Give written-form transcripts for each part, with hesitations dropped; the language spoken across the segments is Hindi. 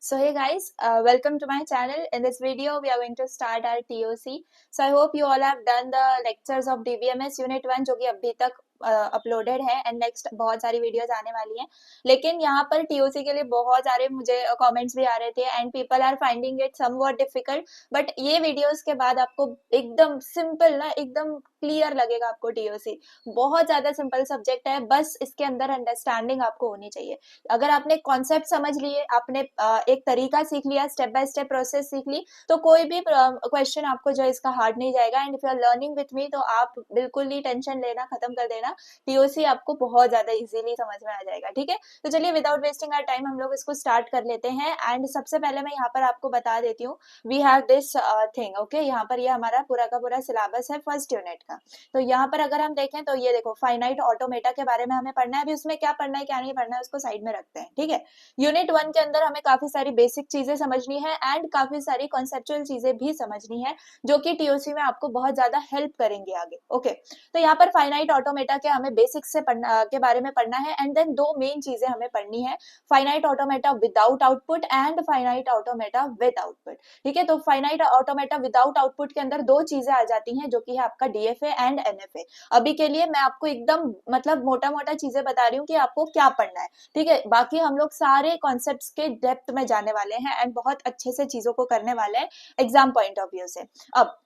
So hey guys, welcome to my channel. In this video, we are going to start our TOC. So I hope you all have done the lectures of DBMS Unit 1 जो कि अभी तक अपलोडेड है एंड नेक्स्ट बहुत सारी वीडियोस आने वाली हैं. लेकिन यहाँ पर TOC के लिए बहुत सारे मुझे कमेंट्स भी आ रहे थे and people are finding it somewhat difficult. But ये वीडियोस के बाद आपको एकदम सिंपल ना एकदम क्लियर लगेगा आपको TOC. बहुत ज्यादा सिंपल सब्जेक्ट है, बस इसके अंदर अंडरस्टैंडिंग आपको होनी चाहिए. अगर आपने कॉन्सेप्ट समझ लिए, आपने एक तरीका सीख लिया, स्टेप बाय स्टेप प्रोसेस सीख ली, तो कोई भी क्वेश्चन आपको जो है इसका हार्ड नहीं जाएगा. And if you are learning with me तो आप बिल्कुल ही टेंशन लेना खत्म कर देना. TOC आपको बहुत ज्यादा इजीली समझ में आ जाएगा. ठीक है, तो चलिए विदाउट वेस्टिंग आवर टाइम हम लोग इसको स्टार्ट कर लेते हैं. एंड सबसे पहले मैं यहाँ पर आपको बता देती हूँ, we have this thing. Okay, यहाँ पर ये हमारा पूरा का पूरा सिलेबस है फर्स्ट यूनिट का. तो यहाँ पर अगर हम देखें तो ये देखो, फाइनाइट ऑटोमेटा के बारे में हमें पढ़ना है. अभी उसमें क्या पढ़ना है क्या नहीं पढ़ना है उसको साइड में रखते हैं. ठीक है, यूनिट 1 के अंदर हमें काफी सारी बेसिक चीजें समझनी है एंड काफी सारी कॉन्सेप्चुअल चीजें भी समझनी है जो कि TOC में आपको बहुत ज्यादा हेल्प करेंगे आगे. ओके, तो यहाँ पर फाइनाइट ऑटोमेटा के हमें बेसिक्स से पढ़ना के बारे में पढ़ना है. एंड देन दो मेन चीजें हमें पढ़नी है, finite automata without output and finite automata with output. ठीक है, तो फाइनाइट ऑटोमेटा विदाउट आउटपुट के अंदर दो चीजें आ जाती हैं जो कि है आपका DFA एंड NFA. अभी के लिए मैं आपको एकदम मतलब मोटा मोटा चीजें बता रही हूँ कि आपको क्या पढ़ना है. ठीक है, बाकी हम लोग सारे कॉन्सेप्ट्स के डेप्थ में जाने वाले हैं एंड बहुत अच्छे से चीजों को करने वाले हैं एग्जाम पॉइंट ऑफ व्यू से. अब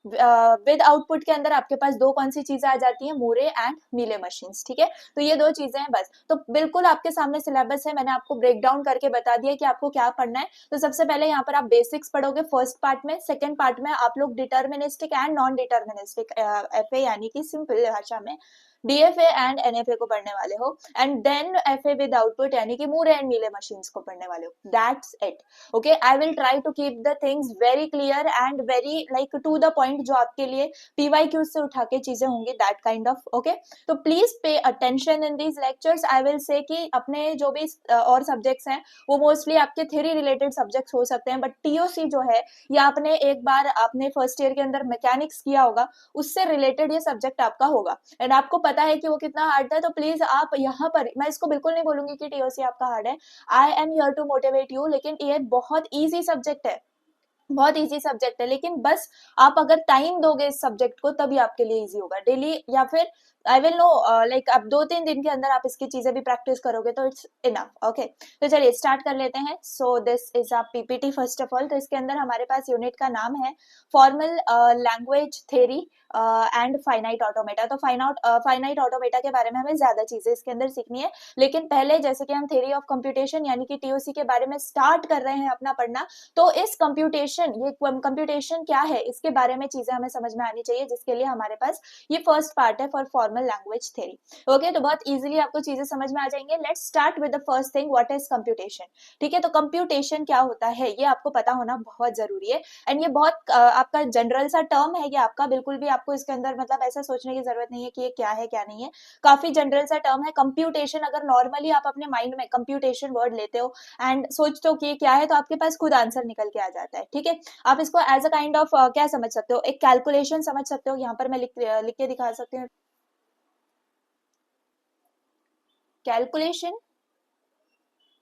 विद आउटपुट के अंदर आपके पास दो कौन सी चीजें आ जाती हैं, मूरे एंड मीले मशीन्स. ठीक है, तो ये दो चीजें हैं बस. तो बिल्कुल आपके सामने सिलेबस है, मैंने आपको ब्रेक डाउन करके बता दिया कि आपको क्या पढ़ना है. तो सबसे पहले यहाँ पर आप बेसिक्स पढ़ोगे फर्स्ट पार्ट में. सेकेंड पार्ट में आप लोग deterministic and non deterministic FA यानी कि सिंपल भाषा में DFA एंड NFA को पढ़ने वाले हो. And then FA with output यानी कि मूरे एंड मीले मशीन्स को पढ़ने वाले हो. That's it. Okay, I will try to keep the things very clear and very like to the point, जो आपके लिए PYQ से उठा के चीजें होंगी, दैट काइंड ऑफ. ओके, तो please pay attention in these lectures. I will say कि अपने जो भी और सब्जेक्ट्स हैं वो मोस्टली आपके थ्योरी रिलेटेड सब्जेक्ट्स हो सकते हैं, बट TOC जो है या आपने एक बार आपने फर्स्ट ईयर के अंदर मैकेनिक्स किया होगा, उससे रिलेटेड ये सब्जेक्ट आपका होगा. एंड आपको पता है कि वो कितना हार्ड है. तो प्लीज आप यहाँ पर, मैं इसको बिल्कुल नहीं बोलूंगी कि TOC आपका हार्ड है. I am here to motivate you. लेकिन ये बहुत इजी सब्जेक्ट है, बहुत इजी सब्जेक्ट है. लेकिन बस आप अगर टाइम दोगे इस सब्जेक्ट को तभी आपके लिए इजी होगा. डेली या फिर आई विल नो लाइक अब 2-3 दिन के अंदर आप इसकी चीजें भी प्रैक्टिस करोगे तो इट्स इनफ. ओके, तो चलिए स्टार्ट कर लेते हैं. सो this is a PPT first of all. तो इसके अंदर हमारे पास यूनिट का नाम है formal language theory and finite automata. तो फाइनाइट ऑटोमेटा के बारे में हमें ज्यादा चीजें इसके अंदर सीखनी है. लेकिन पहले जैसे कि हम थ्योरी ऑफ कंप्यूटेशन यानी कि TOC के बारे में स्टार्ट कर रहे हैं अपना पढ़ना, तो इस कंप्यूटेशन, ये कंप्यूटेशन क्या है इसके बारे में चीजें हमें समझ में आनी चाहिए, जिसके लिए हमारे पास ये फर्स्ट पार्ट है for formal language theory. Okay, तो बहुत इजीली आपको चीजें समझ में आ जाएंगे. Let's start with the first thing, what is computation. ठीक है, तो कंप्यूटेशन क्या होता है ये आपको पता होना बहुत जरूरी है. एंड ये बहुत आपका जनरल सा टर्म है, ये आपका बिल्कुल भी आपको इसके अंदर मतलब ऐसा सोचने की जरूरत नहीं है कि ये क्या है क्या नहीं है. काफी जनरल सा टर्म है कंप्यूटेशन. अगर नॉर्मली आप अपने माइंड में कंप्यूटेशन वर्ड लेते हो एंड सोचते हो कि ये क्या है, तो आपके पास खुद आंसर निकल के आ जाता है. ठीक है, आप इसको एज अ काइंड ऑफ क्या समझ सकते हो, एक कैलकुलेशन समझ सकते हो. यहाँ पर मैं लिख के दिखा सकती हूँ, कैलकुलेशन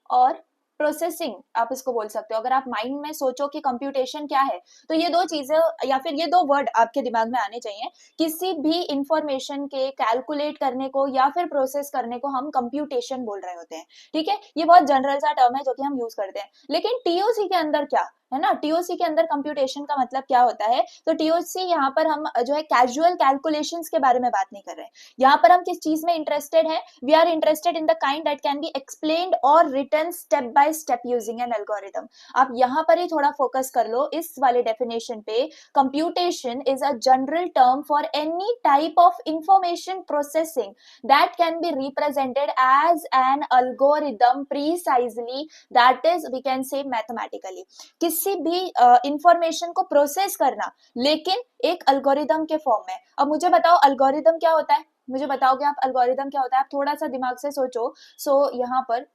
और प्रोसेसिंग आप इसको बोल सकते हो. अगर आप माइंड में सोचो कि कंप्यूटेशन क्या है, तो ये दो चीजें या फिर ये दो वर्ड आपके दिमाग में आने चाहिए. किसी भी इंफॉर्मेशन के कैलकुलेट करने को या फिर प्रोसेस करने को हम कंप्यूटेशन बोल रहे होते हैं. ठीक है, ये बहुत जनरल सा टर्म है जो कि हम यूज करते हैं. लेकिन TOC के अंदर क्या है ना, TOC के अंदर कंप्यूटेशन का मतलब क्या होता है. तो TOC यहाँ पर हम जो है कैजुअल कैलकुलेशंस के बारे में बात नहीं कर रहे हैं. यहाँ पर हम किस चीज में इंटरेस्टेड है, we are interested in the kind that can be explained or written step by step using an algorithm. आप यहाँ पर ही थोड़ा फोकस कर लो इस वाले डेफिनेशन पे. Computation is a general term for any type of information processing that can be represented as an algorithm precisely, that is we can say mathematically. किसी भी इंफॉर्मेशन को प्रोसेस करना, लेकिन एक अल्गोरिदम के फॉर्म में. अब मुझे बताओ अल्गोरिदम क्या होता है, मुझे बताओगे आप अल्गोरिदम क्या होता है. आप थोड़ा सा दिमाग से सोचो. सो यहाँ पर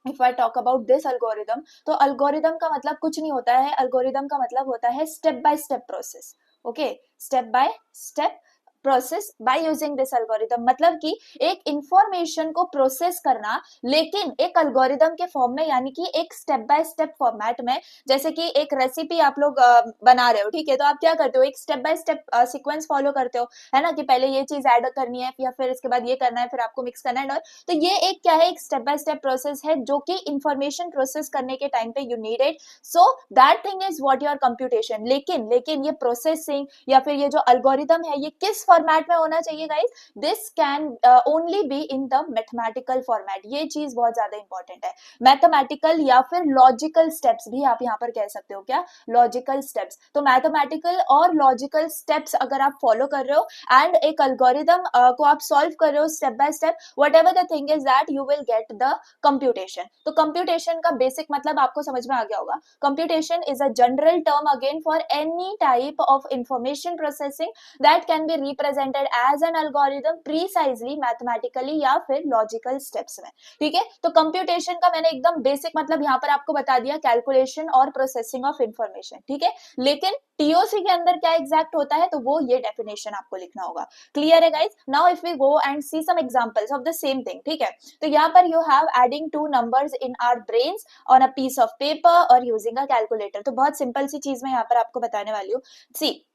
if I talk about this algorithm, तो अल्गोरिदम का मतलब कुछ नहीं होता है. अल्गोरिदम का मतलब होता है step by step process. Okay, step by step process by using this algorithm, मतलब कि एक इंफॉर्मेशन को प्रोसेस करना लेकिन एक एल्गोरिदम के फॉर्म में, यानी कि एक स्टेप बाय स्टेप फॉर्मेट में। जैसे कि एक रेसिपी आप लोग बना रहे हो, ठीक है, तो आप क्या करते हो, एक step by step sequence follow करते हो, है ना, कि पहले ये चीज ऐड करनी है या फिर इसके बाद ये करना है, फिर आपको मिक्स करना है। और तो ये एक क्या है, एक स्टेप बाय स्टेप प्रोसेस है जो कि इंफॉर्मेशन प्रोसेस करने के टाइम पे you need it, so that thing is what your computation. लेकिन ये प्रोसेसिंग या फिर ये जो एल्गोरिदम है ये किस फॉर्मेट में होना चाहिए guys, this can only be in the mathematical format. ये चीज बहुत ज्यादा इंपॉर्टेंट है, मैथमेटिकल या फिर लॉजिकल स्टेप्स भी आप यहाँ पर कह सकते हो, क्या, लॉजिकल स्टेप्स। तो मैथमेटिकल और लॉजिकल स्टेप्स अगर आप फॉलो कर रहे हो एंड एक एल्गोरिदम को आप सॉल्व कर रहे हो step by step, whatever the thing is that you will get the computation. तो कंप्यूटेशन का बेसिक मतलब आपको समझ में आ गया होगा। Computation is a general term again for any type of information processing that can be represented as an algorithm precisely mathematically या फिर लॉजिकल स्टेप्स में, ठीक है। तो कंप्यूटेशन का मैंने एकदम बेसिक मतलब यहाँ पर आपको बता दिया, कैलकुलेशन और प्रोसेसिंग ऑफ इंफॉर्मेशन, ठीक है। लेकिन टीओसी के अंदर क्या एग्जैक्ट होता है, तो वो ये डेफिनेशन आपको लिखना होगा। क्लियर है guys? Now if we go and see some examples of the same thing, ठीक है। तो यहाँ पर you have adding two numbers in our brains on a piece of paper और यूजिंग अ कैलकुलेटर। तो बहुत सिंपल सी चीज मैं यहाँ पर आपको बताने वाली हूँ। सी,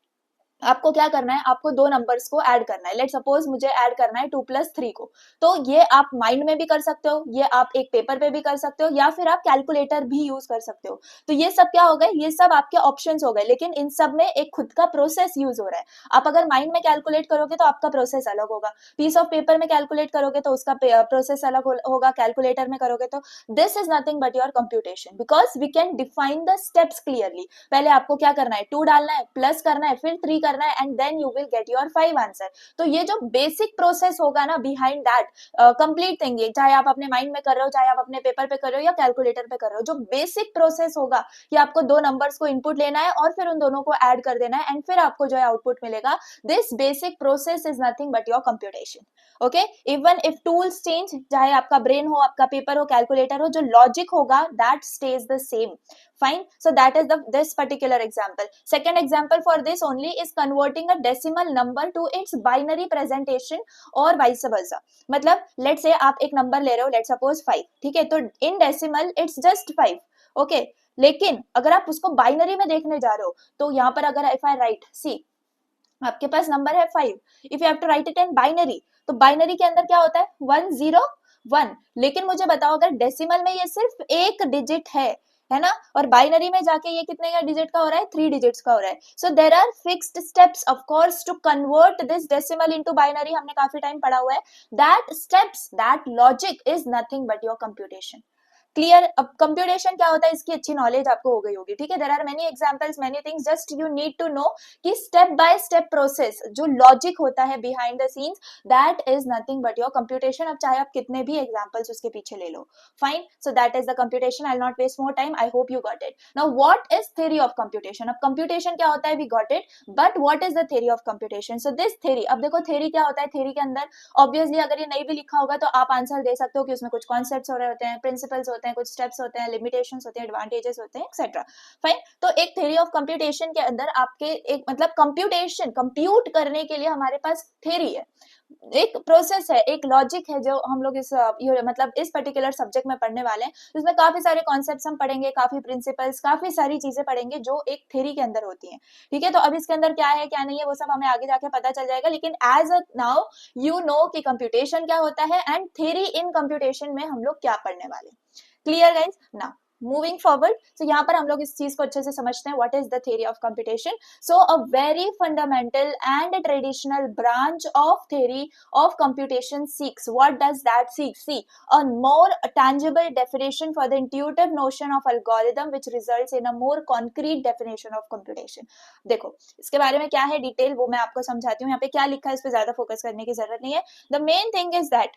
आपको क्या करना है, आपको दो नंबर्स को ऐड करना है। लेट सपोज मुझे ऐड करना है 2+3 को, तो ये आप माइंड में भी कर सकते हो, ये आप एक पेपर पे भी कर सकते हो, या फिर आप कैलकुलेटर भी यूज कर सकते हो। तो ये सब क्या हो गए, ये सब आपके ऑप्शंस हो गए, लेकिन इन सब में एक खुद का प्रोसेस यूज हो रहा है। आप अगर माइंड में कैलकुलेट करोगे तो आपका प्रोसेस अलग होगा, पीस ऑफ पेपर में कैलकुलेट करोगे तो उसका प्रोसेस अलग होगा, कैलकुलेटर में करोगे तो this is nothing but your computation, because we can define the steps clearly. पहले आपको क्या करना है, 2 डालना है, प्लस करना है, फिर 3 करना है, and then you will get your 5 answer. तो ये जो बेसिक प्रोसेस होगा ना बिहाइंड दैट कंप्लीट थिंग, चाहे आप अपने माइंड में कर रहे हो, चाहे आप अपने पेपर पे कर रहे हो या कैलकुलेटर पे कर रहे हो, जो बेसिक प्रोसेस होगा कि आपको दो नंबर्स को इनपुट लेना है और फिर उन दोनों को ऐड कर देना है एंड फिर आपको जो है आउटपुट मिलेगा, this basic process is nothing but your computation. Okay, even if tools change, चाहे आपका ब्रेन हो, आपका पेपर हो, कैलकुलेटर हो, जो लॉजिक होगा that stage the same. Fine, so that is this particular example. Second example for this only is converting a decimal number to its binary presentation or vice versa. मतलब let's say आप एक नंबर ले रहे हो, let's suppose 5, ठीक है, तो in decimal it's just 5, okay, लेकिन अगर आप उसको बाइनरी में देखने जा रहे हो तो यहाँ पर अगर if I write, see, आपके पास नंबर है 5, if you have to write it in binary, तो बाइनरी के अंदर क्या होता है 101, लेकिन मुझे बताओ अगर डेसिमल में ये सिर्फ एक डिजिट है ना, और बाइनरी में जाके ये कितने का डिजिट का हो रहा है, 3 डिजिट्स का हो रहा है। So there are fixed steps of course to convert this decimal into binary, हमने काफी टाइम पढ़ा हुआ है। That steps, that logic is nothing but your computation. Clear? अब कंप्यूटेशन क्या होता है इसकी अच्छी नॉलेज आपको हो गई होगी, ठीक है। There are many examples, many things, just you need to know कि स्टेप बाय स्टेप प्रोसेस जो लॉजिक होता है behind the scenes, that is nothing but your computation. अब चाहे आप कितने भी एग्जांपल्स उसके पीछे ले लो, fine. So that is the computation, I will not waste more time, I hope you got it. Now what is theory of computation? अब कंप्यूटेशन क्या होता है, we got it, but what is the theory of computation? So this theory, अब देखो थ्योरी क्या होता है, थ्योरी के अंदर ऑब्वियसली अगर ये नहीं भी लिखा होगा तो आप आंसर दे सकते हो कि उसमें कुछ कॉन्सेप्ट्स हो रहे होते हैं, प्रिंसिपल्स होते हैं, कुछ स्टेप्स होते हैं, लिमिटेशंस होते हैं, एडवांटेजेस होते हैं, एक्सेट्रा, फाइन। तो एक थ्योरी ऑफ कंप्यूटेशन के अंदर आपके एक मतलब कंप्यूटेशन कंप्यूट करने के लिए हमारे पास थ्योरी है, एक प्रोसेस है, एक लॉजिक है जो हम लोग इस मतलब इस पर्टिकुलर सब्जेक्ट में पढ़ने वाले हैं। इसमें काफी सारे कॉन्सेप्ट्स हम पढ़ेंगे, काफी प्रिंसिपल्स, काफी सारी चीजें पढ़ेंगे जो एक थ्योरी के अंदर होती हैं, ठीक है। तो अब इसके अंदर क्या है क्या नहीं है वो सब हमें आगे जाके पता चल जाएगा, लेकिन as a now you know कि कंप्यूटेशन क्या होता है एंड थ्योरी इन कंप्यूटेशन में हम लोग क्या पढ़ने वाले। Clear guys? Now moving forward, so यहाँ पर हम लोग इस चीज को अच्छे से समझते हैं, what is the theory of computation. So a very fundamental and traditional branch of theory of computation seeks, what does that seek, see, a more tangible definition for the intuitive notion of algorithm which results in a more concrete definition of computation। देखो इसके बारे में क्या है डिटेल वो मैं आपको समझाती हूँ, यहाँ पे क्या लिखा है इस पे ज्यादा फोकस करने की जरूरत नहीं है। The main thing is that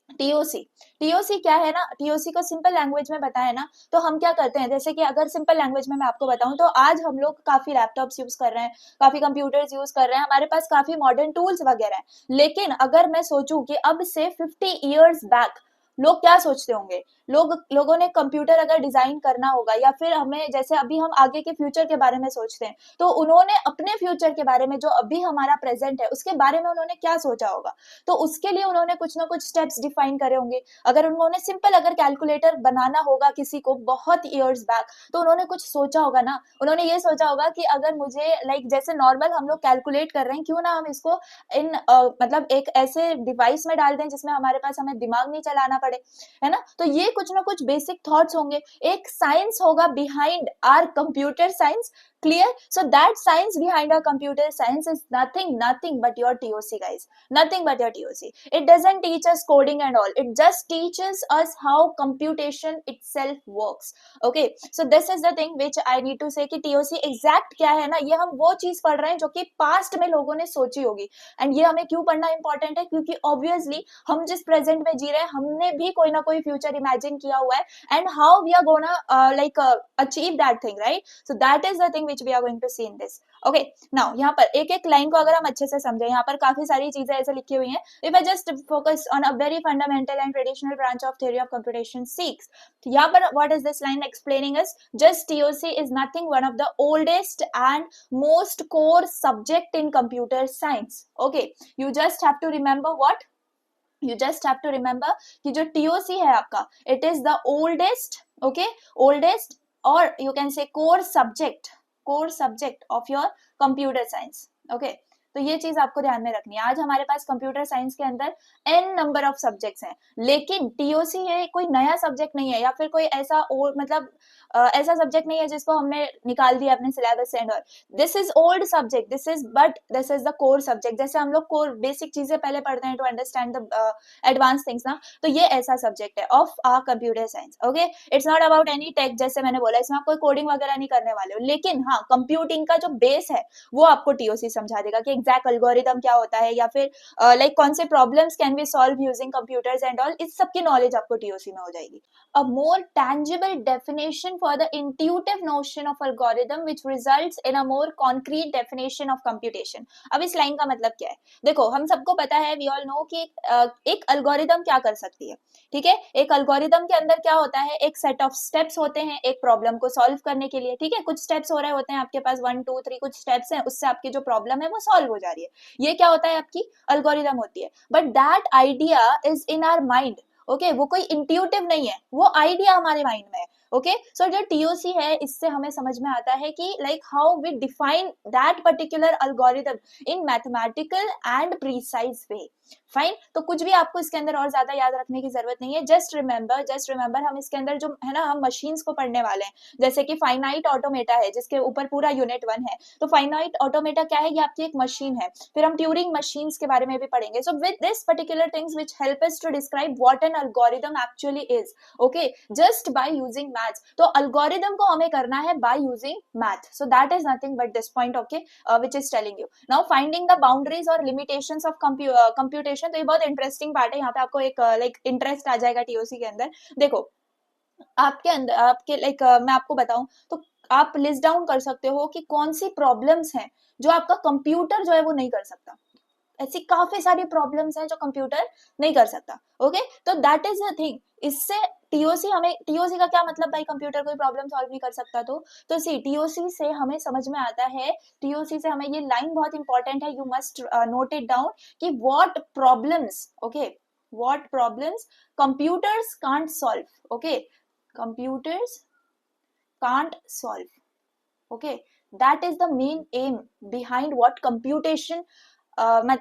TOC, TOC क्या है ना, टीओसी को सिंपल लैंग्वेज में बताया ना, तो हम क्या करते हैं, जैसे कि अगर सिंपल लैंग्वेज में मैं आपको बताऊं तो आज हम लोग काफी लैपटॉप्स यूज कर रहे हैं, काफी कंप्यूटर्स यूज कर रहे हैं, हमारे पास काफी मॉडर्न टूल्स वगैरह हैं, लेकिन अगर मैं सोचूं कि अब से 50 इयर्स बैक लोग क्या सोचते होंगे, लोगों ने कंप्यूटर अगर डिजाइन करना होगा या फिर हमें जैसे अभी हम आगे के फ्यूचर के बारे में सोचते हैं, तो उन्होंने अपने फ्यूचर के बारे में जो अभी हमारा प्रेजेंट है उसके बारे में उन्होंने क्या सोचा होगा, तो उसके लिए उन्होंने कुछ ना कुछ स्टेप्स डिफाइन करे होंगे। अगर उन्होंने सिंपल अगर कैलकुलेटर बनाना होगा किसी को बहुत ईयर्स बैक, तो उन्होंने कुछ सोचा होगा ना, उन्होंने ये सोचा होगा कि अगर मुझे लाइक जैसे नॉर्मल हम लोग कैलकुलेट कर रहे हैं, क्यों ना हम इसको इन मतलब एक ऐसे डिवाइस में डाल दें जिसमें हमारे पास हमें दिमाग नहीं चलाना पड़े, है ना। तो ये कुछ ना कुछ बेसिक थॉट्स होंगे, एक साइंस होगा behind our computer science. Clear? So that science behind our computer science is nothing but your TOC, guys. Nothing but your TOC. It doesn't teach us coding and all. It just teaches us how computation itself works. Okay. So this is the thing which I need to say कि TOC exact क्या है ना, ये हम वो चीज पढ़ रहे हैं जो कि पास्ट में लोगों ने सोची होगी। एंड ये हमें क्यों पढ़ना इंपॉर्टेंट है, क्योंकि ऑब्वियसली हम जिस प्रेजेंट में जी रहे हैं हमने भी कोई ना कोई फ्यूचर इमेजिन किया हुआ है, and how we are gonna like achieve that thing, right? So that is the thing which we are going to see in this. Okay, now यहाँ पर एक एक लाइन को अगर हम अच्छे से समझें, यहाँ पर काफी सारी चीजें ऐसे लिखी हुई हैं। If I just focus on a very fundamental and traditional branch of theory of computation seeks, यहाँ पर what is this line explaining us? Just TOC is nothing one of the oldest and most core subject in computer science. Okay, you just have to remember what? You just have to remember कि जो TOC है आपका, it is the oldest, okay, oldest or you can say core subject of your computer science. Okay, तो ये चीज आपको ध्यान में रखनी है। आज हमारे पास कंप्यूटर साइंस के अंदर n नंबर ऑफ सब्जेक्ट्स हैं, लेकिन TOC है कोई नया सब्जेक्ट नहीं है, या फिर कोई ऐसा और मतलब ऐसा सब्जेक्ट नहीं है जिसको हमने निकाल दिया अपने सिलेबस से and all. This is old subject, this is the core subject. जैसे हम लोग कोर बेसिक चीजें पहले पढ़ते हैं to understand the advance things ना, तो ये ऐसा सब्जेक्ट है of our computer science. Okay, it's not about any tech, जैसे मैंने बोला इसमें आप कोई कोडिंग वगैरह नहीं करने वाले हो, लेकिन हाँ कंप्यूटिंग का जो बेस है वो आपको TOC समझा देगा कि एग्जैक्ट एल्गोरिथम क्या होता है, या फिर लाइक कौन से problems can be solve using computers and all, इस सब की नॉलेज आपको TOC में हो जाएगी। A more tangible definition for the intuitive notion of algorithm which results in a more concrete definition of computation. अब इस लाइन का मतलब क्या है? देखो हम सबको पता है, we all know कि एक algorithm क्या कर सकती है, ठीक है। एक algorithm के अंदर क्या होता है, एक set of steps होते हैं एक प्रॉब्लम को सॉल्व करने के लिए, ठीक है। कुछ स्टेप्स हो रहे होते हैं आपके पास 1 2 3 कुछ स्टेप्स हैं, उससे आपकी जो प्रॉब्लम है वो सॉल्व हो जा रही है। ये क्या होता है, आपकी algorithm होती है। But that idea is in our mind. Okay, वो कोई इंट्यूटिव नहीं है, वो आइडिया हमारे माइंड में है। ओके, सो जो TOC है इससे हमें समझ में आता है कि like how we define that particular algorithm in mathematical and precise way. Fine, तो कुछ भी आपको इसके अंदर और ज्यादा याद रखने की जरूरत नहीं है। जस्ट रिमेंबर हम इसके अंदर जो है ना, हम मशीन्स को पढ़ने वाले हैं, जैसे कि फाइनाइट ऑटोमेटा है जिसके ऊपर पूरा यूनिट 1 है। तो फाइनाइट ऑटोमेटा क्या है, ये आपकी एक मशीन है। फिर हम ट्यूरिंग मशीन्स के बारे में भी पढ़ेंगे। So with this particular things which help us to describe what an algorithm actually is, okay, just by using maths. तो एल्गोरिथम को हमें करना है by using math, so that is nothing but this point, okay, which is telling you now finding the boundaries और लिमिटेशंस ऑफ कंप्यूटेशन। तो ये बहुत इंटरेस्टिंग पार्ट है, यहाँ पे आपको एक लाइक इंटरेस्ट आ जाएगा TOC के अंदर। देखो आपके अंदर आपके लाइक मैं आपको बताऊं तो आप लिस्ट डाउन कर सकते हो कि कौन सी प्रॉब्लम्स हैं जो आपका कंप्यूटर जो है वो नहीं कर सकता। ऐसी काफी सारी प्रॉब्लम्स हैं जो कंप्यूटर नहीं कर सकता। ओके, तो दैट इज द थिंग। इससे TOC का क्या मतलब, भाई कंप्यूटर कोई प्रॉब्लम सॉल्व नहीं कर सकता तो सी TOC से हमें समझ में आता है, TOC से हमें ये लाइन बहुत इंपॉर्टेंट है, you must note it down कि what problems, okay, what problems computers can't solve. Okay, computers can't solve. Okay, that is the main aim behind what computation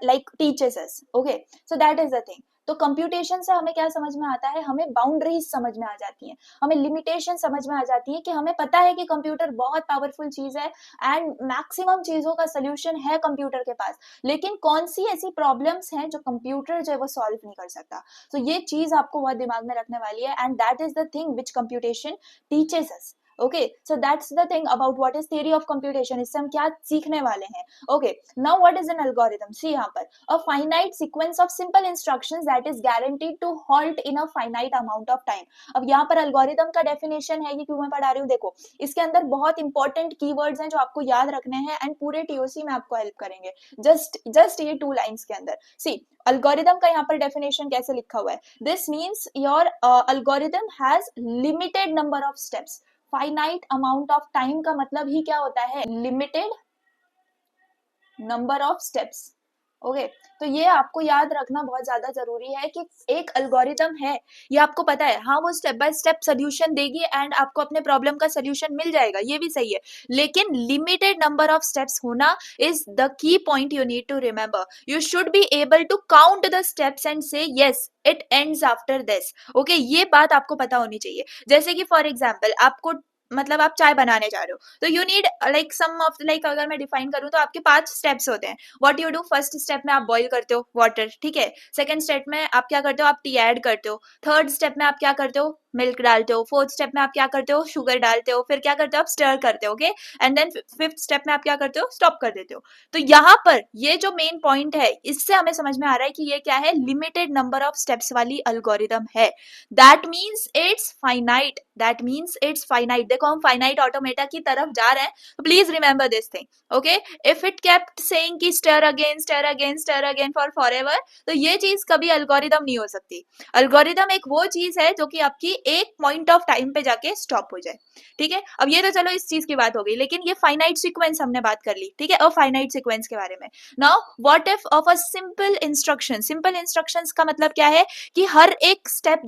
like teaches us. Okay, so that is the thing. तो कंप्यूटेशन से हमें क्या समझ में आता है, हमें बाउंड्रीज समझ में आ जाती हैं, हमें लिमिटेशन समझ में आ जाती है कि हमें पता है कि कंप्यूटर बहुत पावरफुल चीज है एंड मैक्सिमम चीजों का सोल्यूशन है कंप्यूटर के पास, लेकिन कौन सी ऐसी प्रॉब्लम्स हैं जो कंप्यूटर जो है वो सॉल्व नहीं कर सकता। तो ये चीज आपको बहुत दिमाग में रखने वाली है, and that is the thing which computation teaches us. Okay, so that's the thing about what is theory of computation. इससे हम क्या सीखने वाले हैं. Okay, now what is an algorithm. See यहाँ पर a finite sequence of simple instructions that is guaranteed to halt in a finite amount of time. अब यहाँ पर algorithm का definition है, ये क्यों मैं पढ़ा रही हूँ. देखो, इसके अंदर बहुत इंपॉर्टेंट कीवर्ड्स हैं जो आपको याद रखने हैं एंड पूरे टीओसी में आपको हेल्प करेंगे. जस्ट ये 2 लाइन्स के अंदर. सी, algorithm का यहाँ पर definition कैसे लिखा हुआ है. This means your algorithm has limited number of steps. Finite amount of time का मतलब ही क्या होता है, limited number of steps. Okay, तो ये आपको याद रखना बहुत ज्यादा जरूरी है कि एक अल्गोरिथम है, ये आपको पता है, हाँ वो स्टेप बाय स्टेप सोल्यूशन देगी एंड आपको अपने प्रॉब्लम का सोल्यूशन मिल जाएगा, ये भी सही है, लेकिन लिमिटेड नंबर ऑफ स्टेप्स होना is the key point you need to remember. You should be able to count the steps and say yes it ends after this. Okay, ये बात आपको पता होनी चाहिए. जैसे कि फॉर एग्जाम्पल आपको मतलब आप चाय बनाने जा रहे हो, तो you need like some of like अगर मैं डिफाइन करूं तो आपके 5 स्टेप्स होते हैं. What you do, first step में आप बॉईल करते हो वाटर, ठीक है. सेकंड स्टेप में आप क्या करते हो, आप टी ऐड करते हो. थर्ड स्टेप में आप क्या करते हो, मिल्क डालते हो. फोर्थ स्टेप में आप क्या करते हो, शुगर डालते हो. फिर क्या करते हो, आप स्टर करते हो. Okay, and then fifth step में आप क्या करते हो, स्टॉप कर देते हो. तो यहाँ पर ये जो मेन पॉइंट है, इससे हमें समझ में आ रहा है कि ये क्या है, लिमिटेड नंबर ऑफ स्टेप्स वाली अल्गोरिथम है. That means it's finite. That means it's finite. देखो, हम फाइनाइट ऑटोमेटा की तरफ जा रहे हैं, please remember this thing. Okay, if it kept saying कि stir again stir again stir again for forever, तो ये चीज कभी अल्गोरिथम नहीं हो सकती. अल्गोरिथम एक वो चीज है जो कि आपकी एक पॉइंट ऑफ टाइम पे जाके स्टॉप हो जाए, ठीक है. अब ये तो चलो इस चीज की बात हो गई, लेकिन ये फाइनाइट सीक्वेंस हमने बात कर ली, ठीक है, अफाइनाइट सीक्वेंस के बारे में. Now what if of a simple instruction. Simple instructions का मतलब क्या है कि हर एक स्टेप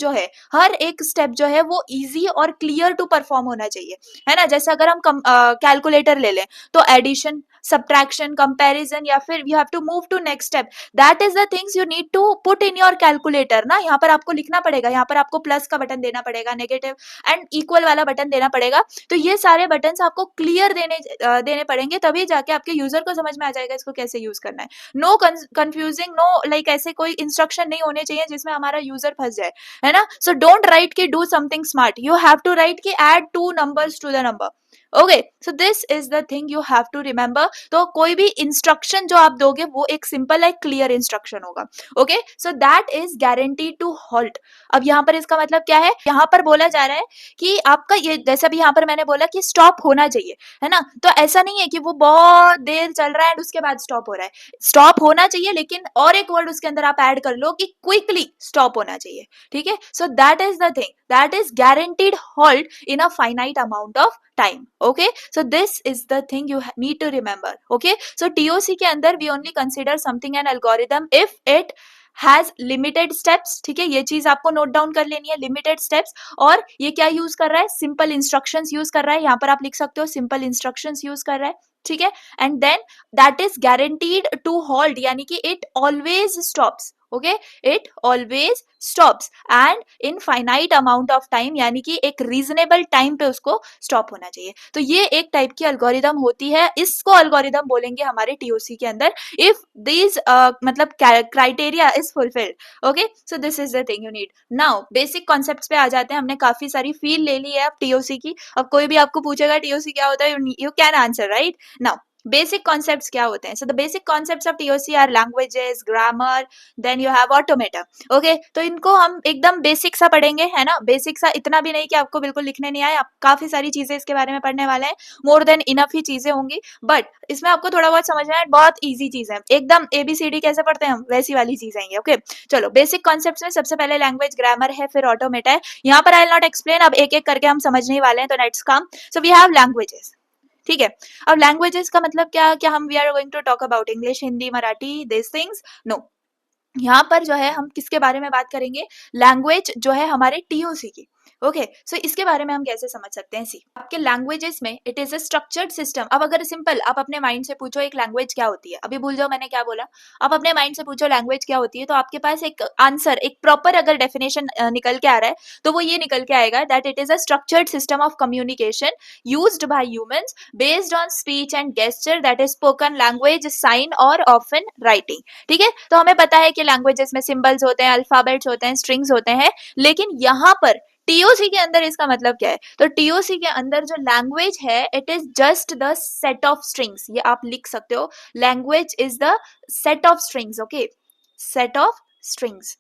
जो है वो इजी और क्लियर टू परफॉर्म होना चाहिए, है ना. जैसे अगर हम कैलकुलेटर ले लें, तो एडिशन, सब्ट्रैक्शन, कंपैरिजन, या फिर you have to move to next step. That is the things you need to put in your calculator ना. यहाँ पर आपको लिखना पड़ेगा, यहाँ पर आपको प्लस का बटन देना पड़ेगा, नेगेटिव एंड इक्वल वाला बटन देना पड़ेगा. तो ये सारे बटन्स आपको क्लियर देने पड़ेंगे, तभी जाके आपके यूजर को समझ में आ जाएगा इसको कैसे यूज करना है. नो कंफ्यूजिंग, नो लाइक ऐसे कोई इंस्ट्रक्शन नहीं होने चाहिए जिसमें हमारा यूजर फंस जाए, है ना. सो डोंट राइट कि do something smart, you have to write कि add 2 numbers to the number. Okay, so this is the thing you have to remember. तो कोई भी इंस्ट्रक्शन जो आप दोगे वो एक सिंपल है, क्लियर इंस्ट्रक्शन होगा. Okay, so that is guaranteed to halt. अब यहाँ पर इसका मतलब क्या है, यहाँ पर बोला जा रहा है कि आपका ये, जैसे भी यहाँ पर मैंने बोला कि स्टॉप होना चाहिए, है ना. तो ऐसा नहीं है कि वो बहुत देर चल रहा है एंड उसके बाद स्टॉप हो रहा है. स्टॉप होना चाहिए, लेकिन और एक वर्ड उसके अंदर आप ऐड कर लो कि क्विकली स्टॉप होना चाहिए, ठीक है. सो that is the thing, that is guaranteed halt in a finite amount of time. Okay, so this is the thing you need to remember. Okay, so TOC के अंदर we only consider something an algorithm if it has limited steps. ठीक है, ये चीज आपको नोट डाउन कर लेनी है, limited steps. और ये क्या यूज कर रहा है, सिंपल इंस्ट्रक्शंस यूज कर रहा है. यहाँ पर आप लिख सकते हो सिंपल इंस्ट्रक्शंस यूज कर रहा है, ठीक है. And then that is guaranteed to halt, यानी कि it always stops. Okay, it always stops and in finite amount of time, यानी कि एक रीजनेबल टाइम पे उसको स्टॉप होना चाहिए. तो ये एक टाइप की अल्गोरिदम होती है, इसको अल्गोरिदम बोलेंगे हमारे टीओसी के अंदर इफ दिस मतलब criteria is fulfilled. Okay, so this is the thing you need. Now basic concepts पे आ जाते हैं. हमने काफी सारी फील ले ली है अब टीओसी की. अब कोई भी आपको पूछेगा टीओसी क्या होता है, you can answer, right. Now basic concepts क्या होते हैं. So the basic concepts of TOC are languages, grammar, then you have automata. Okay, तो इनको हम एकदम बेसिक सा पढ़ेंगे, है ना. बेसिक सा इतना भी नहीं कि आपको बिल्कुल लिखने नहीं आए, आप काफी सारी चीजें इसके बारे में पढ़ने वाले हैं, मोर देन इनफ ही चीजें होंगी, बट इसमें आपको थोड़ा बहुत समझना है. बहुत ईजी चीज है, एकदम ABCD कैसे पढ़ते हैं हम वैसी वाली चीज आएंगे. ओके, चलो बेसिक कॉन्सेप्ट्स में सबसे पहले लैंग्वेज, ग्रामर है, फिर ऑटोमेटा है. यहाँ पर आई विल नॉट एक्सप्लेन, अब एक एक करके हम समझने वाले हैं, तो let's come. So we have languages, ठीक है. अब लैंग्वेजेस का मतलब क्या हम we are going to talk about English, Hindi, Marathi, this things, no. यहाँ पर जो है हम किसके बारे में बात करेंगे, लैंग्वेज जो है हमारे टीओसी की. ओके, सो इसके बारे में हम कैसे समझ सकते हैं. सी, आपके लैंग्वेजेस में it is a structured system. अब अगर सिंपल आप अपने माइंड से पूछो एक लैंग्वेज क्या होती है, अभी भूल जाओ मैंने क्या बोला, आप अपने माइंड से पूछो लैंग्वेज क्या होती है, तो आपके पास एक आंसर, एक प्रॉपर अगर डेफिनेशन निकल के आ रहा है, तो वो ये निकल के आएगा that it is a structured system of communication used by humans based on speech and gesture, that is spoken language, sign और ऑफन राइटिंग. ठीक है, तो हमें पता है कि लैंग्वेजेस में सिंबल्स होते हैं, अल्फाबेट्स होते हैं, स्ट्रिंग्स होते हैं, लेकिन यहाँ पर टीओसी के अंदर इसका मतलब क्या है? तो टीओसी के अंदर जो लैंग्वेज है it is just the set of strings, ये आप लिख सकते हो, language is the set of strings, okay, set of strings.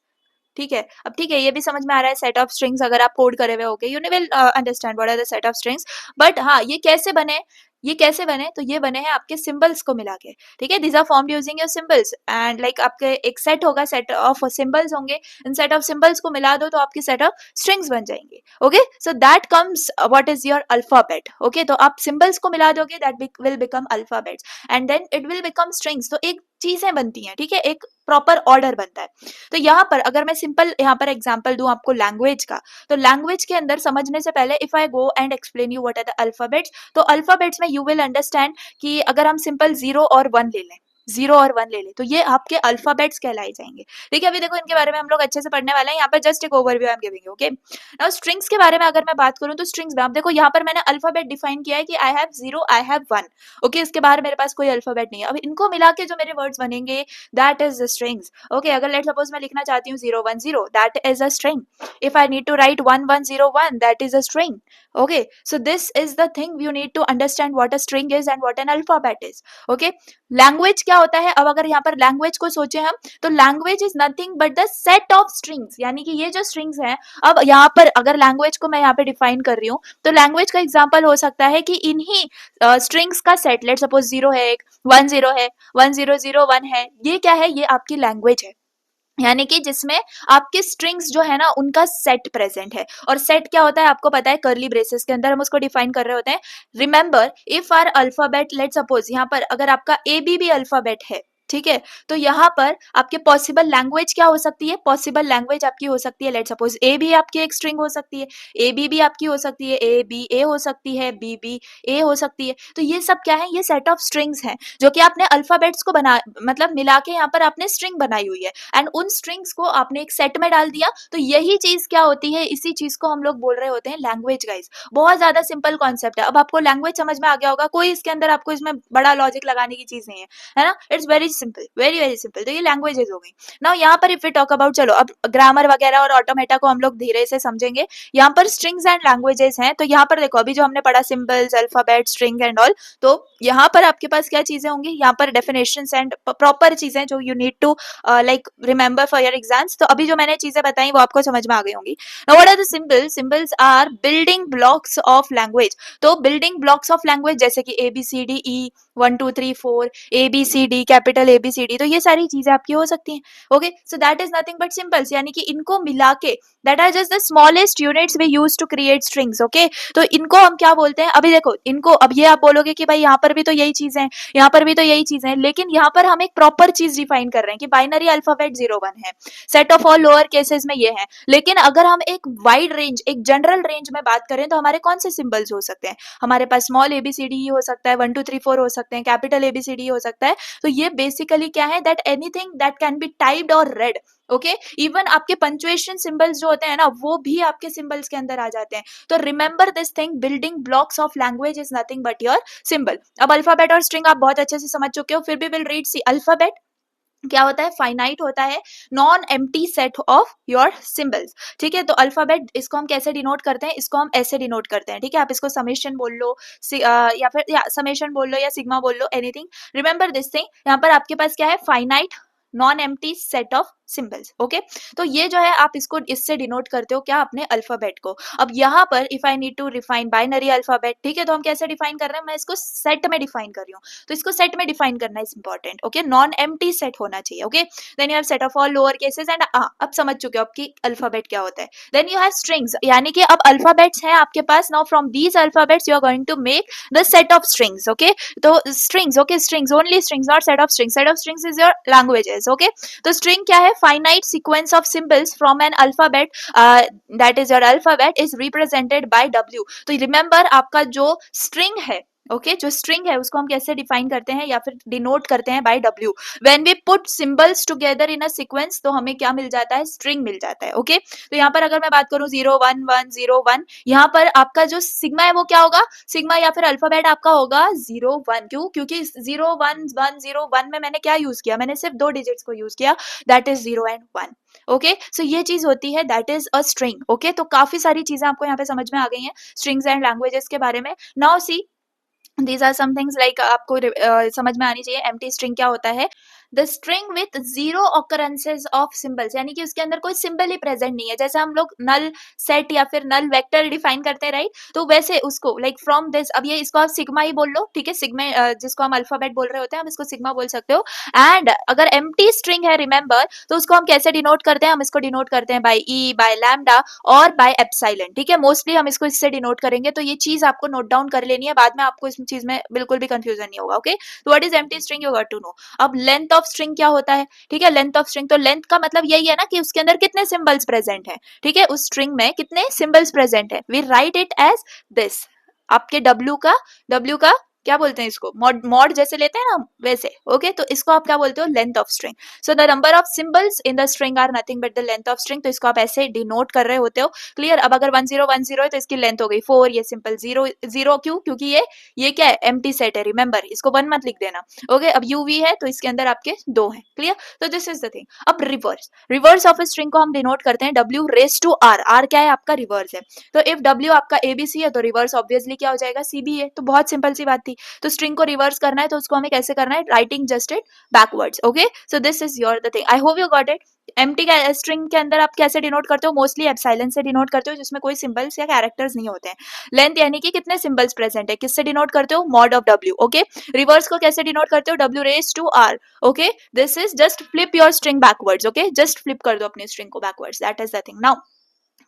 ठीक है, अब ठीक है, ये भी समझ में आ रहा है सेट ऑफ स्ट्रिंग्स, अगर आप कोड करे हुए होगे you will understand what are the set of strings. But हाँ, ये कैसे बने, ये कैसे बने, तो ये बने हैं आपके सिंबल्स को मिला के, ठीक है, this are formed using your symbols and like आपके एक सेट होगा, सेट ऑफ सिंबल्स होंगे, इन सेट ऑफ सिंबल्स को मिला दो तो आपकी सेट ऑफ स्ट्रिंग्स बन जाएंगे, okay, so that comes what is your alphabet, okay, तो आप सिंबल्स को मिला दोगे that will become alphabets and then it will become strings, तो एक चीजें बनती हैं, ठीक है, एक प्रॉपर ऑर्डर बनता है। तो यहाँ पर अगर मैं सिंपल यहाँ पर एग्जांपल दूं आपको लैंग्वेज का, तो लैंग्वेज के अंदर समझने से पहले if I go and explain you what are the alphabets, तो अल्फाबेट्स में यू विल अंडरस्टैंड कि अगर हम सिंपल 0 और 1 ले लें, 0 और 1 ले लें, तो ये आपके अल्फाबेट्स कहलाए जाएंगे, ठीक है, अभी देखो इनके बारे में हम लोग अच्छे से पढ़ने वाले हैं, यहाँ पर जस्ट एक overview I am giving, okay. Now strings के बारे में अगर मैं बात करूं, तो स्ट्रिंग्स में आप देखो यहाँ पर मैंने अल्फाबेट डिफाइन किया है कि I have 0, I have 1, okay, इसके बाहर मेरे पास कोई अल्फाबेट नहीं है, अब इनको मिला के जो मेरे वर्ड्स बनेंगे that is the strings, okay, अगर लेट सपोज मैं लिखना चाहती हूँ 0 1 0 that is a string, if I need to write 1 1 0 1 that is a string, okay, so this is the thing you need to understand what a string is and what an alphabet is, okay। Language क्या होता है, अब अगर यहाँ पर लैंग्वेज को सोचे हम, तो language is nothing but the set of strings, यानी कि ये जो स्ट्रिंग्स हैं, अब यहाँ पर अगर लैंग्वेज को मैं यहाँ पे डिफाइन कर रही हूँ, तो लैंग्वेज का एग्जांपल हो सकता है कि इन्हीं स्ट्रिंग्स का सेट, लेट सपोज 0 है, एक 1 0 है, 1 0 0 1 है, ये क्या है, ये आपकी लैंग्वेज है, यानी कि जिसमें आपके स्ट्रिंग्स जो है ना उनका सेट प्रेजेंट है, और सेट क्या होता है आपको पता है, कर्ली ब्रेसेस के अंदर हम उसको डिफाइन कर रहे होते हैं। Remember if are alphabet, let suppose यहाँ पर अगर आपका ए बी भी अल्फाबेट है, ठीक है, तो यहाँ पर आपके पॉसिबल लैंग्वेज क्या हो सकती है, पॉसिबल लैंग्वेज आपकी हो सकती है, लेट सपोज ए भी आपकी एक स्ट्रिंग हो सकती है, ए बी भी आपकी हो सकती है, ए बी ए हो सकती है, बी बी ए हो सकती है, तो ये सब क्या है, ये सेट ऑफ स्ट्रिंग्स हैं जो कि आपने अल्फाबेट्स को बना मतलब मिला के यहाँ पर आपने स्ट्रिंग बनाई हुई है, एंड उन स्ट्रिंग्स को आपने एक सेट में डाल दिया, तो यही चीज क्या होती है, इसी चीज को हम लोग बोल रहे होते हैं लैंग्वेज, गाइस, बहुत ज्यादा सिंपल कॉन्सेप्ट है, अब आपको लैंग्वेज समझ में आ गया होगा, कोई इसके अंदर आपको इसमें बड़ा लॉजिक लगाने की चीज नहीं है ना, it's very simple, very very simple, तो ये लैंग्वेजेस हो गई। नाउ यहाँ पर इफ वी टॉक अबाउट, चलो अब ग्रामर वगैरह और ऑटोमेटा को हम लोग धीरे से समझेंगे, यहाँ पर स्ट्रिंग्स एंड लैंग्वेजेस हैं, तो यहाँ पर देखो अभी जो हमने पढ़ा symbols, alphabet, string and all, तो यहाँ पर आपके पास क्या चीजें होंगी, यहाँ पर डेफिनेशंस एंड प्रॉपर चीजें जो you need to like remember for your exams, तो अभी जो मैंने चीजें बताई वो आपको समझ में आ गई होंगी। Now what are the symbols, symbols are building blocks of language, तो बिल्डिंग ब्लॉक्स ऑफ लैंग्वेज जैसे कि ABCDE 1 2 3 4 ABCD, कैपिटल ABCD, तो ये सारी चीजें आपकी हो सकती हैं, okay, so that is nothing but symbols, यानी कि इनको मिला के that are just the smallest units we use to create strings, okay, तो इनको हम क्या बोलते हैं, अभी देखो इनको, अब ये आप बोलोगे कि भाई यहाँ पर भी तो यही चीजें हैं, यहाँ पर भी तो यही चीजें हैं, लेकिन यहाँ पर हम एक प्रॉपर चीज डिफाइन कर रहे हैं कि बाइनरी अल्फाबेट 0 1 है, set of all lower cases में ये है, लेकिन अगर हम एक वाइड रेंज, एक जनरल रेंज में बात करें, तो हमारे कौन से सिंबल्स हो सकते हैं, हमारे पास स्मॉल ABCD हो सकता है, 1 2 3 4 हो सकते हैं, कैपिटल ABCD हो सकता है, तो ये बेसिकली क्या है, that anything that can B typed और रेड, ओके, इवन आपके पंक्चुएशन सिंबल्स जो होते हैं ना वो भी आपके सिंबल्स के अंदर आ जाते हैं, तो remember this thing, building blocks of language is nothing but your symbol. अब अल्फाबेट और स्ट्रिंग आप बहुत अच्छे से समझ चुके हो, फिर भी विल रीड, सी अल्फाबेट क्या होता है, फाइनाइट होता है, non empty set of your symbols, ठीक है, तो अल्फाबेट इसको हम कैसे डिनोट करते हैं, इसको हम ऐसे डिनोट करते हैं, ठीक है, आप इसको समेशन बोल लो, या फिर समेशन बोल लो या सिग्मा बोल लो, एनीथिंग, रिमेंबर दिस थिंग, यहाँ पर आपके पास क्या है, finite non empty set of symbols, okay, तो ये जो है आप इसको इससे डिनोट करते हो क्या, अपने अल्फाबेट को। अब यहाँ पर if I need to define binary alphabet, ठीक है, तो हम कैसे डिफाइन कर रहे हैं, मैं इसको सेट में डिफाइन कर रही हूँ, तो इसको सेट में डिफाइन करना is important, okay, non empty set होना चाहिए, okay, then you have set of all lower cases and, अब समझ चुके हो आपकी अल्फाबेट क्या होता है, देन यू हैव स्ट्रिंग्स, यानी कि अब अल्फाबेट्स हैं आपके पास, now from these alphabets you are going to make the set of strings, okay, तो strings, okay, strings only, strings not set of strings, set of strings is your languages, okay, तो स्ट्रिंग क्या है, finite sequence of symbols from an alphabet, that is your alphabet is represented by W, तो रिमेंबर आपका जो स्ट्रिंग है ओके जो स्ट्रिंग है उसको हम कैसे डिफाइन करते हैं या फिर डिनोट करते हैं by W. When we put symbols together in a sequence तो हमें क्या मिल जाता है, स्ट्रिंग मिल जाता है. ओके तो यहाँ पर अगर मैं बात करूँ 0 1 1 0 1, यहाँ पर आपका जो सिग्मा है वो क्या होगा, सिग्मा या फिर अल्फाबेट आपका होगा 0 1. क्यों, क्योंकि 0 1 1 0 1 में मैंने क्या यूज किया, मैंने सिर्फ 2 डिजिट्स को यूज किया, that is 0 and 1. Okay so ये चीज होती है, that is a string. Okay तो काफी सारी चीजें आपको यहाँ पे समझ में आ गई हैं स्ट्रिंग्स एंड लैंग्वेजेस के बारे में. Now see these are some things like आपको समझ में आनी चाहिए एम्प्टी स्ट्रिंग क्या होता है. The string with zero occurrences of symbols, यानी कि उसके अंदर कोई सिंबल ही प्रेजेंट नहीं है. जैसे हम लोग नल सेट या फिर नल वेक्टर डिफाइन करते हैं राइट, तो वैसे उसको लाइक फ्रॉम दिस, अब ये इसको आप सिग्मा ही बोल लो, ठीक है, सिग्मा जिसको हम अल्फाबेट बोल रहे होते हैं हम इसको सिग्मा बोल सकते हो. एंड अगर एम्प्टी स्ट्रिंग है रिमेंबर, तो उसको हम कैसे डिनोट करते हैं, हम इसको डिनोट करते हैं बाय ई, बाय लैम्डा और बाय एप्सिलॉन. ठीक है, मोस्टली हम इसको इससे डिनोट करेंगे, तो ये चीज आपको नोट डाउन कर लेनी है, बाद में आपको इस चीज में बिल्कुल भी कंफ्यूजन नहीं होगा. ओके तो what is empty string, you got to know. अब लेंथ ऑफ स्ट्रिंग क्या होता है, ठीक है, लेंथ ऑफ स्ट्रिंग, तो लेंथ का मतलब यही है ना कि उसके अंदर कितने सिंबल्स प्रेजेंट है. ठीक है, उस स्ट्रिंग में कितने सिंबल्स प्रेजेंट है, we write it as this. आपके W का क्या बोलते हैं इसको, मॉड जैसे लेते हैं ना वैसे. ओके तो इसको आप क्या बोलते हो, length of string. So the number of symbols in the string are nothing but the length of string, तो इसको आप ऐसे डिनोट कर रहे होते हो. क्लियर. अब अगर 1010 है तो इसकी लेंथ हो गई 4, ये सिंपल 0 0. क्यों, क्योंकि ये क्या है, एम्प्टी सेट है, रिमेंबर इसको 1 मत लिख देना. ओके अब UV है तो इसके अंदर आपके 2 हैं. क्लियर. तो दिस इज द थिंग. अब रिवर्स ऑफ स्ट्रिंग को हम डिनोट करते हैं W raise to R. R क्या है, आपका रिवर्स है. तो इफ W आपका ABC है तो रिवर्स ऑब्वियसली क्या हो जाएगा, CB है. तो बहुत सिंपल सी बात थी. तो स्ट्रिंग को रिवर्स करना है तो उसको हमें कैसे करना है, writing just it backwards. Okay so this is your the thing, I hope you got it. Empty string के अंदर आप कैसे डिनोट करते हो, मोस्टली एप्सिलॉन से डिनोट करते हो, जिसमें कोई सिंबल्स या कैरेक्टर्स नहीं होते हैं. लेंथ यानी कि कितने सिंबल्स प्रेजेंट है, किससे डिनोट करते हो, mod of W. Okay reverse को कैसे डिनोट करते हो, W raise to R. Okay this is just flip your string backwards. Okay just flip कर दो अपनी स्ट्रिंग को backwards, that is the thing. Now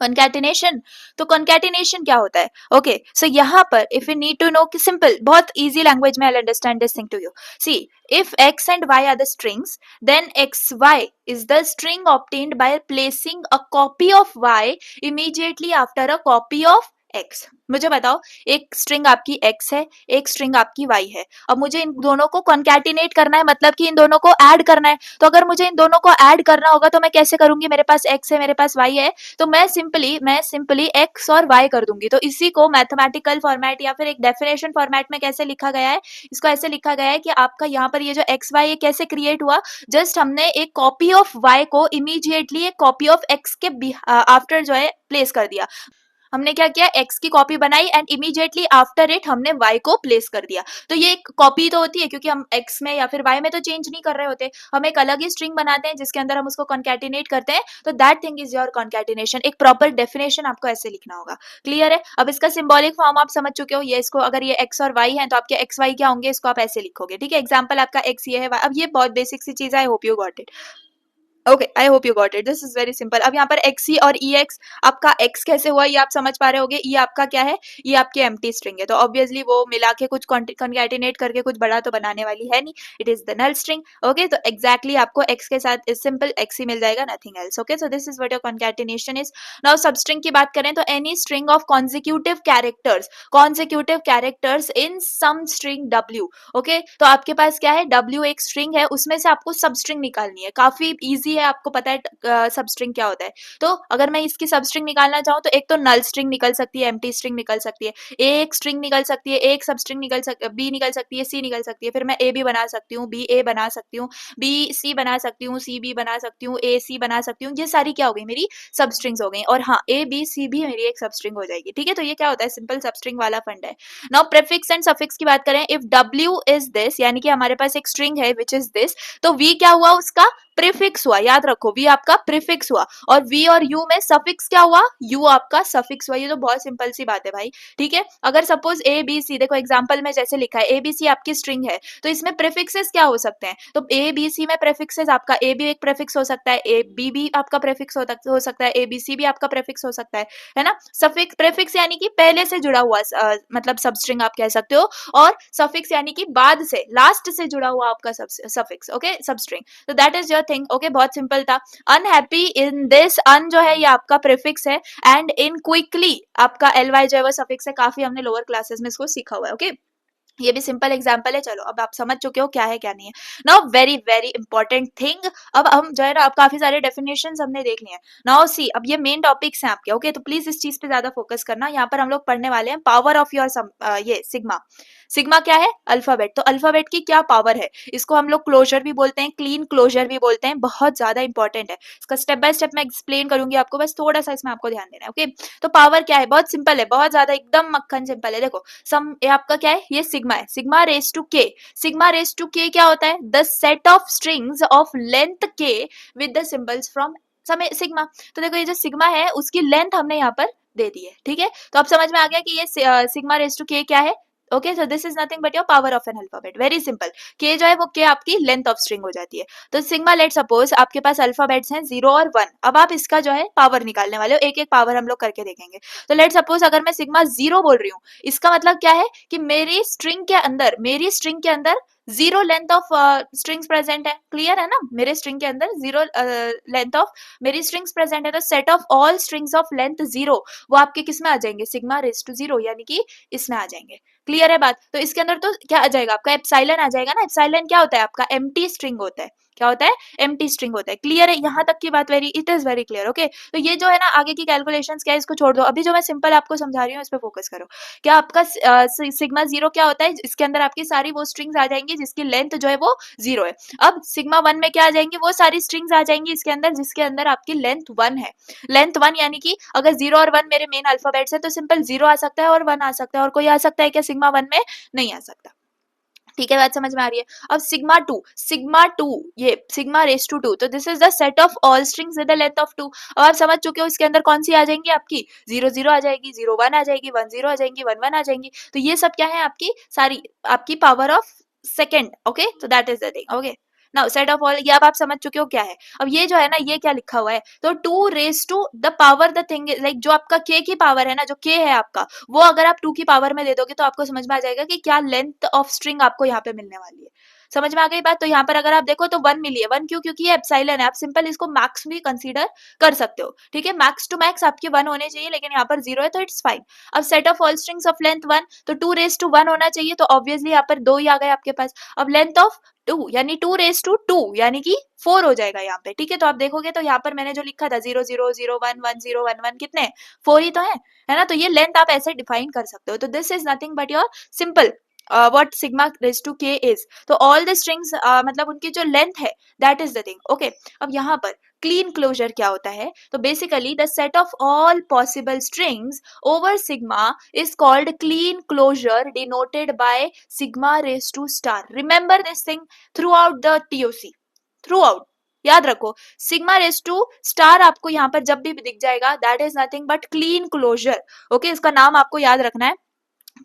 concatenation, तो कंकैटिनेशन क्या होता है. ओके सो यहाँ पर if you need to know कि सिंपल बहुत इजी लैंग्वेज में I understand this thing to you. See if x and y are the strings, then xy is the string obtained by placing a copy of y immediately after a copy of x. मुझे बताओ, एक स्ट्रिंग आपकी x है, एक स्ट्रिंग आपकी y है. अब मुझे इन दोनों को कॉन्कैटिनेट करना है, मतलब कि इन दोनों को ऐड करना है. तो अगर मुझे इन दोनों को ऐड करना होगा तो मैं कैसे करूंगी, मेरे पास x है, मेरे पास y है, तो मैं सिंपली x और y कर दूंगी. तो इसी को मैथमेटिकल फॉर्मेट या फिर एक डेफिनेशन फॉर्मेट में कैसे लिखा गया है, इसको ऐसे लिखा गया है कि आपका यहाँ पर ये जो एक्स वाई ये कैसे क्रिएट हुआ, जस्ट हमने एक कॉपी ऑफ वाई को इमीडिएटली एक कॉपी ऑफ एक्स के आफ्टर जो है प्लेस कर दिया. हमने क्या किया, x की कॉपी बनाई एंड इमीडिएटली आफ्टर इट हमने y को प्लेस कर दिया. तो ये एक कॉपी तो होती है क्योंकि हम x में या फिर y में तो चेंज नहीं कर रहे होते, हम एक अलग ही स्ट्रिंग बनाते हैं जिसके अंदर हम उसको कॉन्कैटिनेट करते हैं. तो that thing is your concatenation. एक प्रॉपर डेफिनेशन आपको ऐसे लिखना होगा. क्लियर है. अब इसका सिंबॉलिक फॉर्म आप समझ चुके हो. ये इसको अगर ये x और y है तो आपके एक्स वाई क्या होंगे, इसको आप ऐसे लिखोगे. ठीक है, एग्जाम्पल आपका x ये है y. अब ये बहुत बेसिक सी चीज है, आई hope you got it. Okay I hope you got it, this is very simple. अब यहाँ पर XE और EX, आपका X कैसे हुआ ये आप समझ पा रहे होगे. ये आपका क्या है, ये आपकी एम्प्टी स्ट्रिंग है, तो ऑब्वियसली वो मिला के कुछ कॉन्कैटिनेट करके कुछ बड़ा तो बनाने वाली है नहीं, it is the null string. Okay तो एग्जैक्टली आपको X के साथ इज सिंपल X ही मिल जाएगा, nothing else. Okay so this is what your concatenation is. Now substring की बात करें तो any string of consecutive characters in some string W. Okay तो आपके पास क्या है, W एक स्ट्रिंग है, उसमें से आपको सब स्ट्रिंग निकालनी है. काफी इजी है, आपको पता है सब स्ट्रिंग क्या होता है. तो अगर मैं इसकी सब स्ट्रिंग निकालना चाहूँ तो एक तो नल स्ट्रिंग निकल सकती है, एम्प्टी स्ट्रिंग निकल सकती है, एक स्ट्रिंग निकल सकती है, एक सब स्ट्रिंग B निकल सकती है, C निकल सकती है, फिर मैं AB बना सकती हूँ, BA बना सकती हूँ, BC बना सकती हूँ, CB बना सकती हूँ, AC बना सकती हूँ. ये सारी क्या हो गई, मेरी सब स्ट्रिंग्स हो गई. और हाँ ABC भी मेरी एक सब स्ट्रिंग हो जाएगी. ठीक है, तो ये क्या होता है, सिंपल सब स्ट्रिंग वाला फंड है. नाउ प्रीफिक्स एंड सफिक्स की बात करें, इफ W इज दिस, यानी कि हमारे पास एक स्ट्रिंग है विच इज दिस, तो V क्या हुआ, उसका प्रीफिक्स हुआ. याद रखो V आपका प्रीफिक्स हुआ, और V और U में सफिक्स क्या हुआ, U आपका सफिक्स हुआ. ये तो बहुत सिंपल सी बात है भाई. ठीक है, अगर सपोज ABC, देखो एग्जांपल में जैसे लिखा है ABC आपकी स्ट्रिंग है, तो इसमें प्रीफिक्सेस क्या हो सकते हैं, तो ABC में प्रीफिक्सेस आपका A भी एक प्रीफिक्स हो सकता है, B भी आपका प्रीफिक्स हो सकता है, ABC भी आपका प्रीफिक्स हो सकता है ना. सफिक्स प्रीफिक्स यानी कि पहले से जुड़ा हुआ मतलब सब स्ट्रिंग आप कह सकते हो, और सफिक्स यानी कि बाद से, लास्ट से जुड़ा हुआ आपका सफिक्स. ओके सब स्ट्रिंग, तो that is your thing. Okay बहुत सिंपल था. अनहैप्पी इन दिस, अन जो है ये आपका प्रीफिक्स है, एंड इन क्विकली आपका ly जो है वो सफिक्स है. काफी हमने लोअर क्लासेस में इसको सीखा हुआ है. ओके ये भी सिंपल एग्जांपल है। चलो अब आप समझ चुके हो क्या है क्या नहीं है। Now very very important thing, अब हम जो है ना, अब काफी सारे डेफिनेशंस हमने देख लिए हैं। नाउ सी, अब ये मेन टॉपिक्स हैं आपके, ओके, तो प्लीज इस चीज पे ज्यादा फोकस करना। यहाँ पर हम लोग पढ़ने वाले हैं पावर ऑफ योर ये सिग्मा। सिग्मा क्या है? अल्फाबेट। तो अल्फाबेट की क्या पावर है? इसको हम लोग क्लोजर भी बोलते हैं, क्लीन क्लोजर भी बोलते हैं, बहुत ज्यादा इंपॉर्टेंट है। इसका स्टेप बाय स्टेप मैं एक्सप्लेन करूंगी आपको, बस थोड़ा सा इसमें आपको ध्यान देना है, ओके। तो पावर क्या है? बहुत सिंपल है, बहुत ज्यादा एकदम मक्खन सिंपल है। देखो सम, ये आपका क्या है? ये सिग्मा है, सिग्मा रेस टू के। सिग्मा रेस टू के क्या होता है? The set of strings of length के विद द सिंबल्स फ्रॉम समय सिग्मा। तो देखो ये जो सिग्मा है उसकी लेंथ हमने यहाँ पर दे दी है, ठीक है। तो अब समझ में आ गया कि ये सिग्मा रेस टू के क्या है। Okay, so this is nothing but your power of an alphabet, very simple. के जो है वो के आपकी लेंथ ऑफ स्ट्रिंग हो जाती है। तो सिग्मा, लेट सपोज आपके पास अल्फाबेट्स हैं 0 और 1। अब आप इसका जो है पावर निकालने वाले हो, एक एक पावर हम लोग करके देखेंगे। तो लेट सपोज अगर मैं सिग्मा 0 बोल रही हूँ, इसका मतलब क्या है कि मेरी स्ट्रिंग के अंदर 0 लेंथ ऑफ स्ट्रिंग्स प्रेजेंट है। क्लियर है ना? मेरे स्ट्रिंग के अंदर 0 लेंथ ऑफ मेरी स्ट्रिंग्स प्रेजेंट है। तो set of all strings of length 0 वो आपके किस में आ जाएंगे? सिग्मा रेज टू 0, यानी कि इसमें आ जाएंगे। क्लियर है बात? तो इसके अंदर तो क्या आ जाएगा? आपका एप्सिलॉन आ जाएगा ना। एप्सिलॉन क्या होता है? आपका एम्प्टी स्ट्रिंग होता है। क्या होता है? एम्प्टी स्ट्रिंग होता है। क्लियर है? यहाँ तक की बात it is very clear, okay. तो ये जो है ना, आगे की कैलकुलेशंस क्या है इसको छोड़ दो, अभी जो मैं सिंपल आपको समझा रही हूँ इस पे फोकस करो। क्या आपका सिग्मा 0 क्या होता है? इसके अंदर आपकी सारी वो स्ट्रिंग्स आ जाएंगी जिसकी लेंथ जो है वो 0 है। अब सिग्मा 1 में क्या आ जाएंगी? वो सारी स्ट्रिंग्स आ जाएंगी इसके अंदर जिसके अंदर आपकी लेंथ 1 है। लेंथ 1 यानी कि अगर 0 और 1 मेरे मेन अल्फाबेट्स है तो सिंपल 0 आ सकता है और 1 आ सकता है, और कोई आ सकता है क्या सिग्मा 1 में? नहीं आ सकता। ठीक है, बात समझ में आ रही है? अब सिग्मा 2 ये सिग्मा रेस टू 2, तो this is the set of all strings with the length of 2। अब आप समझ चुके हो इसके अंदर कौन सी आ जाएंगी? आपकी 0 0 आ जाएगी, 0 1 आ जाएगी, 1 0 आ जाएंगी, 1 1 आ जाएंगी। तो ये सब क्या है? आपकी सारी आपकी पावर ऑफ सेकेंड, ओके। तो that is the thing, okay. Now set of all, ये अब आप समझ चुके हो क्या है। अब ये जो है ना, ये क्या लिखा हुआ है? तो 2 raise to the power, the thing like जो आपका k की पावर है ना, जो k है आपका, वो अगर आप 2 की पावर में दे दोगे तो आपको समझ में आ जाएगा कि क्या लेंथ ऑफ स्ट्रिंग आपको यहाँ पे मिलने वाली है। समझ में आ गई बात? तो यहाँ पर अगर आप देखो तो 1 मिली है। 1 क्यों? क्योंकि ये एप्सिलॉन है। आप सिंपल इसको मैक्स भी कंसीडर कर सकते हो, ठीक है। मैक्स टू मैक्स आपके 1 होने चाहिए, लेकिन यहाँ पर 0 है तो इट्स फाइन। अब set of all strings of length 1, तो 2 रेस टू 1 होना चाहिए, तो ऑब्वियसली यहाँ पर 2 ही आ गए आपके पास। अब लेंथ ऑफ 2 यानी 2 रेस टू 2 यानी कि 4 हो जाएगा यहाँ पे, ठीक है। तो आप देखोगे तो यहाँ पर मैंने जो लिखा था 0 0 0 1 1 0 1 1 कितने? 4 ही तो है ना। तो ये लेंथ आप ऐसे डिफाइन कर सकते हो। तो this is nothing but your simple what sigma raised to k is। तो all the strings मतलब उनकी जो लेंथ है, that is the thing, okay। अब यहाँ पर क्लीन क्लोजर क्या होता है? तो basically the set of all possible strings over sigma is called Kleene closure, denoted by sigma raise to star. Remember this thing throughout the TOC, throughout याद रखो। सिग्मा रेज टू स्टार आपको यहाँ पर जब भी दिख जाएगा, that is nothing but Kleene closure, okay. इसका नाम आपको याद रखना है।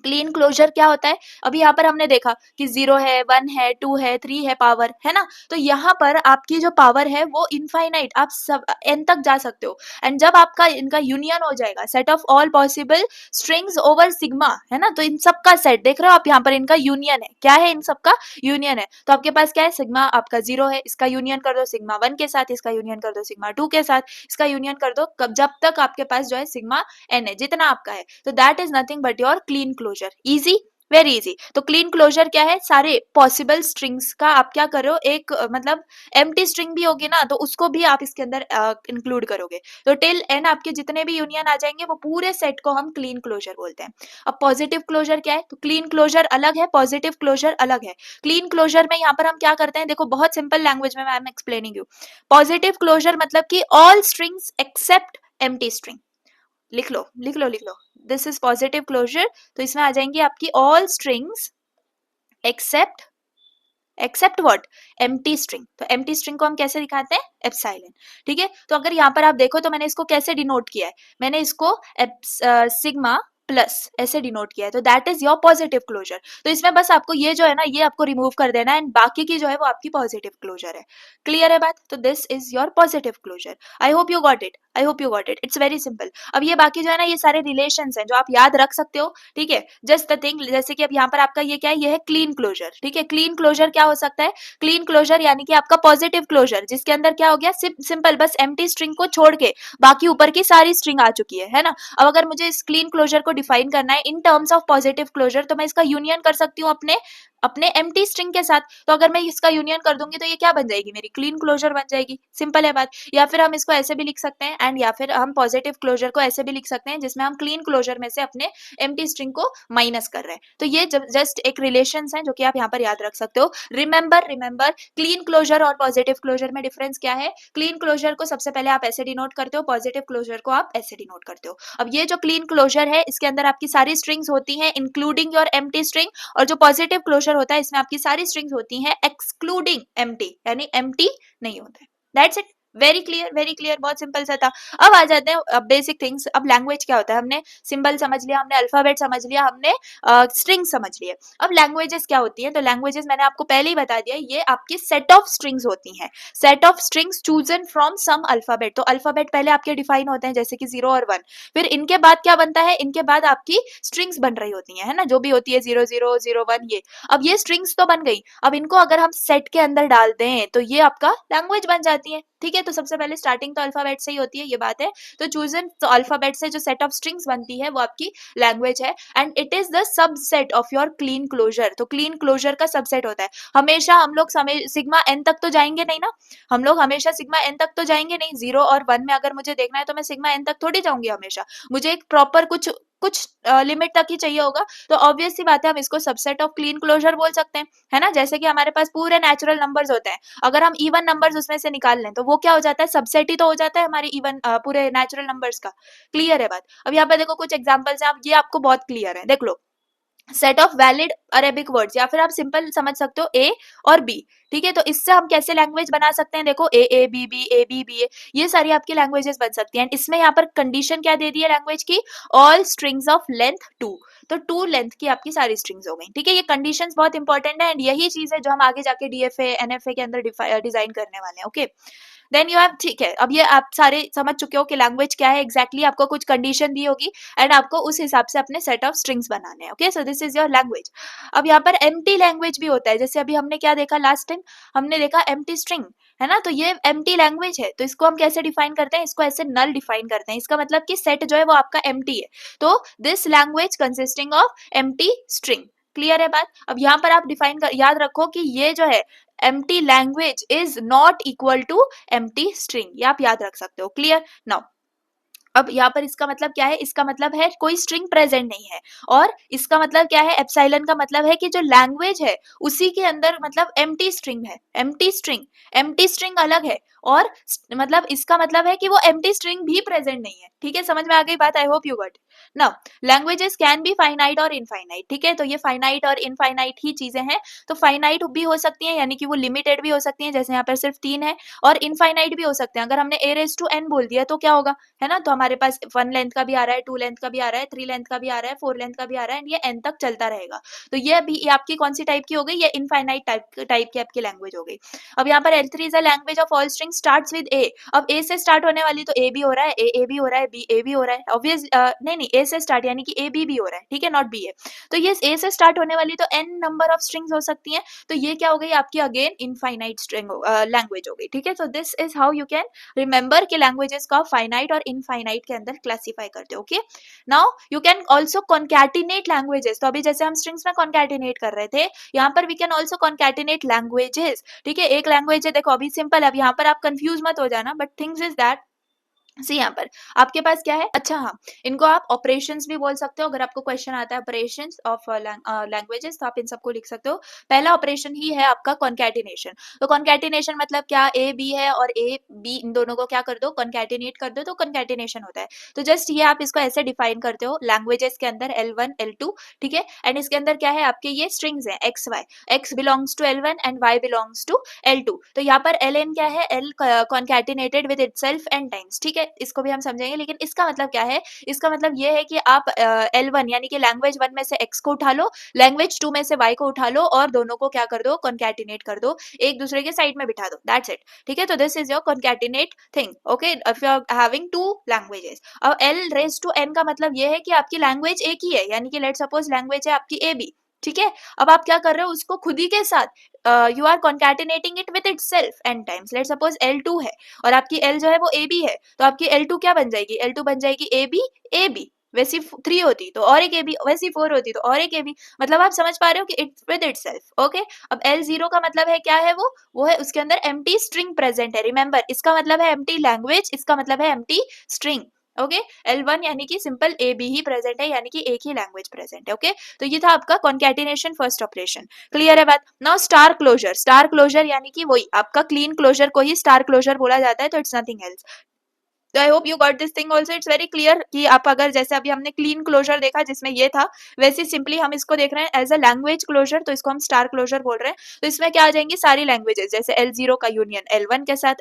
क्लीन क्लोजर क्या होता है? अभी यहाँ पर हमने देखा कि 0 है, 1 है, 2 है, 3 है पावर, है ना। तो यहाँ पर आपकी जो पावर है वो इनफाइनाइट, आप सब n तक जा सकते हो। एंड जब आपका इनका यूनियन हो जाएगा, set of all possible strings over sigma, है ना, तो इन सब का सेट देख रहे हो आप, यहाँ पर इनका यूनियन है। क्या है? इन सब का यूनियन है। तो आपके पास क्या है? सिग्मा आपका 0 है, इसका यूनियन कर दो सिग्मा 1 के साथ, इसका यूनियन कर दो सिग्मा 2 के साथ, इसका यूनियन कर दो जब तक आपके पास जो है सिग्मा n है, जितना आपका है। तो that is nothing but your Kleene closure. Easy, very easy. तो क्लीन क्लोजर क्या है? सारे पॉसिबल स्ट्रिंग्स का आप क्या करो, एक मतलब एम्प्टी स्ट्रिंग भी होगी ना, तो उसको भी आप इसके अंदर इंक्लूड करोगे। तो टिल एन आपके जितने भी यूनियन आ जाएंगे वो पूरे सेट को हम क्लीन क्लोजर बोलते हैं। अब पॉजिटिव क्लोजर क्या है? तो क्लीन क्लोजर अलग है, पॉजिटिव क्लोजर अलग है। क्लीन क्लोजर में यहाँ पर हम क्या करते हैं? देखो बहुत सिंपल लैंग्वेज में I am explaining you. Positive closure मतलब कि all strings except empty string. लिख लो लिख लो लिख लो, दिस इज पॉजिटिव क्लोजर। तो इसमें आ जाएंगी आपकी all strings except what? Empty string. तो एम्प्टी स्ट्रिंग को हम कैसे दिखाते हैं? एप्सिलॉन, ठीक है। तो अगर यहाँ पर आप देखो तो मैंने इसको कैसे डिनोट किया है? मैंने इसको सिग्मा प्लस ऐसे डिनोट किया है, तो that is your positive closure. तो इसमें बस आपको ये जो है ना, ये आपको रिमूव कर देना है एंड बाकी की जो है वो आपकी पॉजिटिव क्लोजर है। क्लियर है बात? तो this is your positive closure. I hope you got it, I hope you got it, it's very simple. अब ये बाकी जो है ना, ये सारे रिलेशंस हैं जो आप याद रख सकते हो, ठीक है। जस्ट द थिंग, जैसे कि अब यहाँ पर आपका ये क्या है? ये है क्लीन क्लोजर, ठीक है। क्लीन क्लोजर क्या हो सकता है? क्लीन क्लोजर यानी कि आपका पॉजिटिव क्लोजर जिसके अंदर क्या हो गया? सिंपल बस एम्प्टी स्ट्रिंग को छोड़ के बाकी ऊपर की सारी स्ट्रिंग आ चुकी है ना। अब अगर मुझे इस क्लीन क्लोजर को डिफाइन करना है in terms of positive closure, तो मैं इसका यूनियन कर सकती हूँ अपने अपने एम्प्टी स्ट्रिंग के साथ। तो अगर मैं इसका यूनियन कर दूंगी तो ये क्या बन जाएगी, मेरी क्लीन क्लोजर बन जाएगी। सिंपल है बात। या फिर हम इसको ऐसे भी लिख सकते हैं, एंड या फिर हम पॉजिटिव क्लोजर को ऐसे भी लिख सकते हैं जिसमें हम क्लीन क्लोजर में से अपने एम्प्टी स्ट्रिंग को माइनस कर रहे हैं। तो ये जस्ट एक रिलेशंस हैं जो कि आप यहाँ पर याद रख सकते हो। रिमेंबर क्लीन क्लोजर और पॉजिटिव क्लोजर में डिफरेंस क्या है। क्लीन क्लोजर को सबसे पहले आप ऐसे डिनोट करते हो, पॉजिटिव क्लोजर को आप ऐसे डिनोट करते हो। अब ये जो क्लीन क्लोजर है इसके अंदर आपकी सारी स्ट्रिंग्स होती हैं इंक्लूडिंग योर एम्प्टी स्ट्रिंग, और जो पॉजिटिव क्लोजर होता है इसमें आपकी सारी स्ट्रिंग्स होती हैं एक्सक्लूडिंग एम्प्टी, यानी एम्प्टी नहीं होता है। That's it. वेरी क्लियर, बहुत सिंपल सा था। अब आ जाते हैं बेसिक थिंग्स। अब लैंग्वेज क्या होता है, हमने सिंबल समझ लिया, हमने अल्फाबेट समझ लिया, हमने स्ट्रिंग समझ लिए। अब लैंग्वेजेस क्या होती है, तो लैंग्वेजेस मैंने आपको पहले ही बता दिया, ये आपकी सेट ऑफ स्ट्रिंग्स होती हैं, set of strings chosen from some alphabet. तो अल्फाबेट पहले आपके डिफाइन होते हैं जैसे कि 0 और 1, फिर इनके बाद क्या बनता है, इनके बाद आपकी स्ट्रिंग्स बन रही होती है ना, जो भी होती है 0 0 0 1 ये। अब ये स्ट्रिंग्स तो बन गई, अब इनको अगर हम सेट के अंदर डाल दें तो ये आपका लैंग्वेज बन जाती है। ठीक है, तो सबसे पहले स्टार्टिंग तो अल्फाबेट से ही होती है, ये बात है। तो चूजन तो अल्फाबेट से जो सेट ऑफ स्ट्रिंग्स बनती है वो आपकी लैंग्वेज है, and it is the subset of your Kleene closure. तो क्लीन क्लोजर का सबसेट होता है। हमेशा हम लोग सिग्मा एन तक तो जाएंगे नहीं ना, हम लोग हमेशा सिग्मा एन तक तो जाएंगे नहीं। 0 और 1 में अगर मुझे देखना है तो मैं सिग्मा एन तक थोड़ी जाऊंगी हमेशा, मुझे एक प्रॉपर कुछ कुछ लिमिट तक ही चाहिए होगा। तो ऑब्वियस सी बात है, हम इसको सबसेट ऑफ क्लीन क्लोजर बोल सकते हैं, है ना। जैसे कि हमारे पास पूरे नेचुरल नंबर्स होते हैं, अगर हम इवन नंबर्स उसमें से निकाल लें तो वो क्या हो जाता है, सबसेट ही तो हो जाता है हमारे इवन पूरे नेचुरल नंबर्स का। क्लियर है बात। अब यहाँ पे देखो कुछ एग्जांपल्स हैं, अब ये आपको बहुत क्लियर है, देख लो। Set of valid Arabic words, या फिर आप सिंपल समझ सकते हो ए और बी। ठीक है, तो इससे हम कैसे लैंग्वेज बना सकते हैं, देखो A B B A B B A, ये सारी आपकी लैंग्वेजेस बन सकती हैं। इसमें यहाँ पर कंडीशन क्या दे दी है लैंग्वेज की, ऑल स्ट्रिंग्स ऑफ लेंथ 2। तो 2 लेंथ की आपकी सारी स्ट्रिंग्स हो गई। ठीक है, ये कंडीशंस बहुत इंपॉर्टेंट है, एंड यही चीज है जो हम आगे जाके डीएफए एनएफए के अंदर डिजाइन करने वाले हैं। ओके, देन यू हैव, ठीक है, अब ये आप सारे समझ चुके हो कि लैंग्वेज क्या है एग्जैक्टली। आपको कुछ कंडीशन दी होगी एंड आपको उस हिसाब से अपने सेट ऑफ स्ट्रिंग्स बनाने हैं। Okay, so this is your language. अब यहाँ पर एम्प्टी लैंग्वेज भी होता है, जैसे अभी हमने क्या देखा लास्ट टाइम, हमने देखा एम्प्टी स्ट्रिंग, है ना। तो ये एम्प्टी लैंग्वेज है, तो इसको हम कैसे डिफाइन करते हैं, इसको ऐसे नल डिफाइन करते हैं। इसका मतलब कि सेट जो है वो आपका एम्प्टी है, तो this language consisting of empty string. Clear है बात। अब यहाँ पर आप डिफाइन कर, याद रखो कि ये जो है empty language is not equal to empty string, ये आप याद रख सकते हो। Clear now. अब यहाँ पर इसका मतलब क्या है, इसका मतलब है कोई स्ट्रिंग प्रेजेंट नहीं है, और इसका मतलब क्या है, एप्सिलॉन का मतलब है कि जो लैंग्वेज है उसी के अंदर मतलब एम्प्टी स्ट्रिंग है। एम्प्टी स्ट्रिंग अलग है, और मतलब इसका मतलब है कि वो एम्प्टी स्ट्रिंग भी प्रेजेंट नहीं है। ठीक है, समझ में आ गई बात, I hope you got. Now languages can be finite और इनफाइनाइट। ठीक है, तो ये फाइनाइट और इनफाइनाइट ही चीजें हैं। तो फाइनाइट भी हो सकती है, यानी कि वो लिमिटेड भी हो सकती है, जैसे यहाँ पर सिर्फ 3 है, और इनफाइनाइट भी हो सकते हैं। अगर हमने a raised to n बोल दिया तो क्या होगा, है ना। तो हमारे पास 1 लेंथ का भी आ रहा है, 2 लेंथ का भी आ रहा है, 3 लेंथ का भी आ रहा है, 4 लेंथ का भी आ रहा है, एंड ये n तक चलता रहेगा। तो ये भी, ये आपकी कौन सी टाइप की हो गई, ये इनफाइनाइट टाइप की आपकी लैंग्वेज हो गई। अब यहाँ पर L3 is a language of all string starts with a। अब a से स्टार्ट होने वाली तो a भी हो रहा है, a भी हो रहा है, b भी हो रहा है, ऑब्वियस नहीं a से स्टार्ट यानी कि a भी हो रहा है। ठीक है, नॉट b है। तो ये a से स्टार्ट होने वाली तो n नंबर ऑफ स्ट्रिंग्स हो सकती हैं। तो ये क्या हो गई आपकी, अगेन इनफाइनाइट स्ट्रिंग लैंग्वेज हो गई। ठीक है, सो this is how you can remember के लैंग्वेजेस का फाइनाइट और इनफाइनाइट के अंदर क्लासिफाई करते हो। Okay, now you can also concatenate languages. तो अभी जैसे हम स्ट्रिंग्स में कॉन्कैटिनेट कर रहे थे, यहाँ पर we can also concatenate languages. ठीक है, एक लैंग्वेज है, देखो अभी सिंपल है, अब यहाँ पर आप कंफ्यूज मत हो जाना, बट थिंग्स इज दैट सी यहाँ पर आपके पास क्या है, अच्छा हाँ, इनको आप ऑपरेशंस भी बोल सकते हो। अगर आपको क्वेश्चन आता है ऑपरेशंस ऑफ लैंग्वेजेस तो आप इन सबको लिख सकते हो। पहला ऑपरेशन ही है आपका कॉन्कैटिनेशन। तो कॉन्कैटिनेशन मतलब क्या, ए बी है और ए बी इन दोनों को क्या कर दो, कॉन्कैटिनेट कर दो, तो कॉन्कैटिनेशन होता है। तो जस्ट ये आप इसको ऐसे डिफाइन करते हो लैंग्वेजेस के अंदर L1 L2। ठीक है, एंड इसके अंदर क्या है, आपके ये स्ट्रिंग्स हैं x y, x belongs to L1 and y belongs to L2। तो यहाँ पर Ln क्या है, L concatenated with itself n times. ठीक है, इसको भी हम समझेंगे, लेकिन इसका मतलब क्या है, इसका मतलब ये है कि आप L1 यानी कि लैंग्वेज 1 में से x को उठा लो, लैंग्वेज 2 में से y को उठा लो, और दोनों को क्या कर दो, कॉन्कैटिनेट कर दो, एक दूसरे के साइड में बिठा दो, दैट्स इट। ठीक है, तो this is your concatenate thing. Okay, if you are having 2 languages. अब L रेज टू n का मतलब ये है कि आपकी लैंग्वेज एक ही है, यानी कि लेट्स सपोज लैंग्वेज है आपकी AB। ठीक है, अब आप क्या कर रहे हो, उसको खुद ही के साथ you are concatenating it with itself n times. Let's suppose L2 है और आपकी L जो है वो AB है, तो आपकी L2 क्या बन जाएगी, L2 बन जाएगी AB AB। वैसी 3 होती तो और एक ए बी, वैसी 4 होती तो और एक ए बी। मतलब आप समझ पा रहे हो कि इट्स विद इटसेल्फ। ओके, अब L0 का मतलब है क्या है, वो है उसके अंदर एम्प्टी स्ट्रिंग प्रेजेंट है। रिमेंबर, इसका मतलब है एम्प्टी लैंग्वेज, इसका मतलब है एम्प्टी स्ट्रिंग। ओके, L1 यानी कि सिंपल ए बी ही प्रेजेंट है, यानी कि एक ही लैंग्वेज प्रेजेंट है। ओके, तो ये था आपका कॉन्कैटिनेशन फर्स्ट ऑपरेशन। क्लियर है बात? Now star closure, star closure यानी कि वही आपका क्लीन क्लोजर को ही स्टार क्लोजर बोला जाता है, तो इट्स नथिंग एल्स। तो I hope you got this thing also. It's very clear कि आप अगर जैसे अभी हमने क्लीन क्लोजर देखा जिसमें ये था, वैसे सिंपली हम इसको देख रहे हैं एज अ लैंग्वेज क्लोजर, तो इसको हम स्टार क्लोजर बोल रहे हैं। तो इसमें क्या आ जाएंगी सारी लैंग्वेजेस, जैसे L0 का यूनियन L1 के साथ,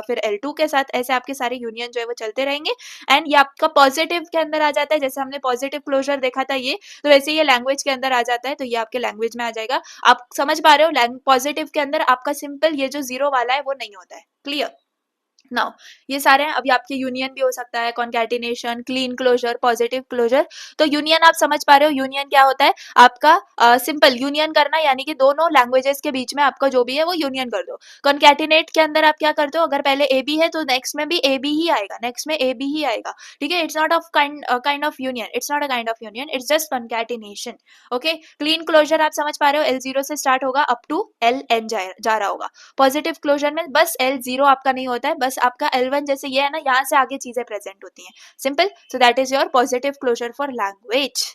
फिर L2 के साथ, ऐसे आपके सारे यूनियन जो है वो चलते रहेंगे। एंड ये आपका पॉजिटिव के अंदर आ जाता है, जैसे हमने पॉजिटिव क्लोजर देखा था ये, तो वैसे ये लैंग्वेज के अंदर आ जाता है, तो ये आपके लैंग्वेज में आ जाएगा। आप समझ पा रहे हो, पॉजिटिव के अंदर आपका सिंपल ये जो जीरो वाला है वो नहीं होता है। क्लियर? नाउ ये सारे हैं। अभी आपके यूनियन भी हो सकता है, concatenation, Kleene closure, positive closure. तो यूनियन आप समझ पा रहे हो, यूनियन क्या होता है आपका सिंपल यूनियन करना, यानी कि दोनों लैंग्वेजेस के बीच में आपका जो भी है वो यूनियन कर दो। कॉन्कैटिनेट के अंदर आप क्या करते हो, अगर पहले ए बी है तो नेक्स्ट में भी ए बी ही आएगा, नेक्स्ट में ए बी ही आएगा। ठीक है, it's not of kind of union, it's not a kind of union, it's just concatenation. Okay, Kleene closure आप समझ पा रहे हो, L0 से स्टार्ट होगा अप टू LN जा रहा होगा। पॉजिटिव क्लोजर में बस L0 आपका नहीं होता है, बस आपका L1 जैसे ये है ना, यहाँ से आगे चीजें प्रेजेंट होती हैं। Simple, so that is your positive closure for language.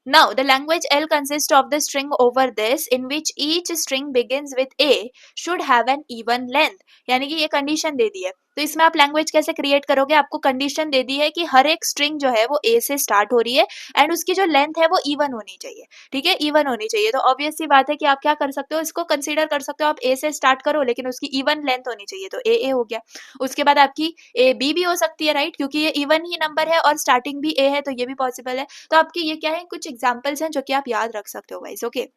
Now, the language L consists of the string over this in which each string begins with A should have an even length. यानी कि ये कंडीशन दे दी है, तो इसमें आप लैंग्वेज कैसे क्रिएट करोगे, आपको कंडीशन दे दी है कि हर एक स्ट्रिंग जो है वो ए से स्टार्ट हो रही है एंड उसकी जो लेंथ है वो इवन होनी चाहिए। ठीक है, इवन होनी चाहिए, तो ऑब्वियस सी बात है कि आप क्या कर सकते हो, इसको कंसीडर कर सकते हो, आप ए से स्टार्ट करो लेकिन उसकी इवन लेंथ होनी चाहिए, तो ए हो गया। उसके बाद आपकी ए बी भी हो सकती है, राइट, क्योंकि ये इवन ही नंबर है और स्टार्टिंग भी ए है, तो ये भी पॉसिबल है। तो आपके ये क्या है, कुछ एग्जाम्पल्स हैं जो कि आप याद रख सकते हो गाइस। ओके,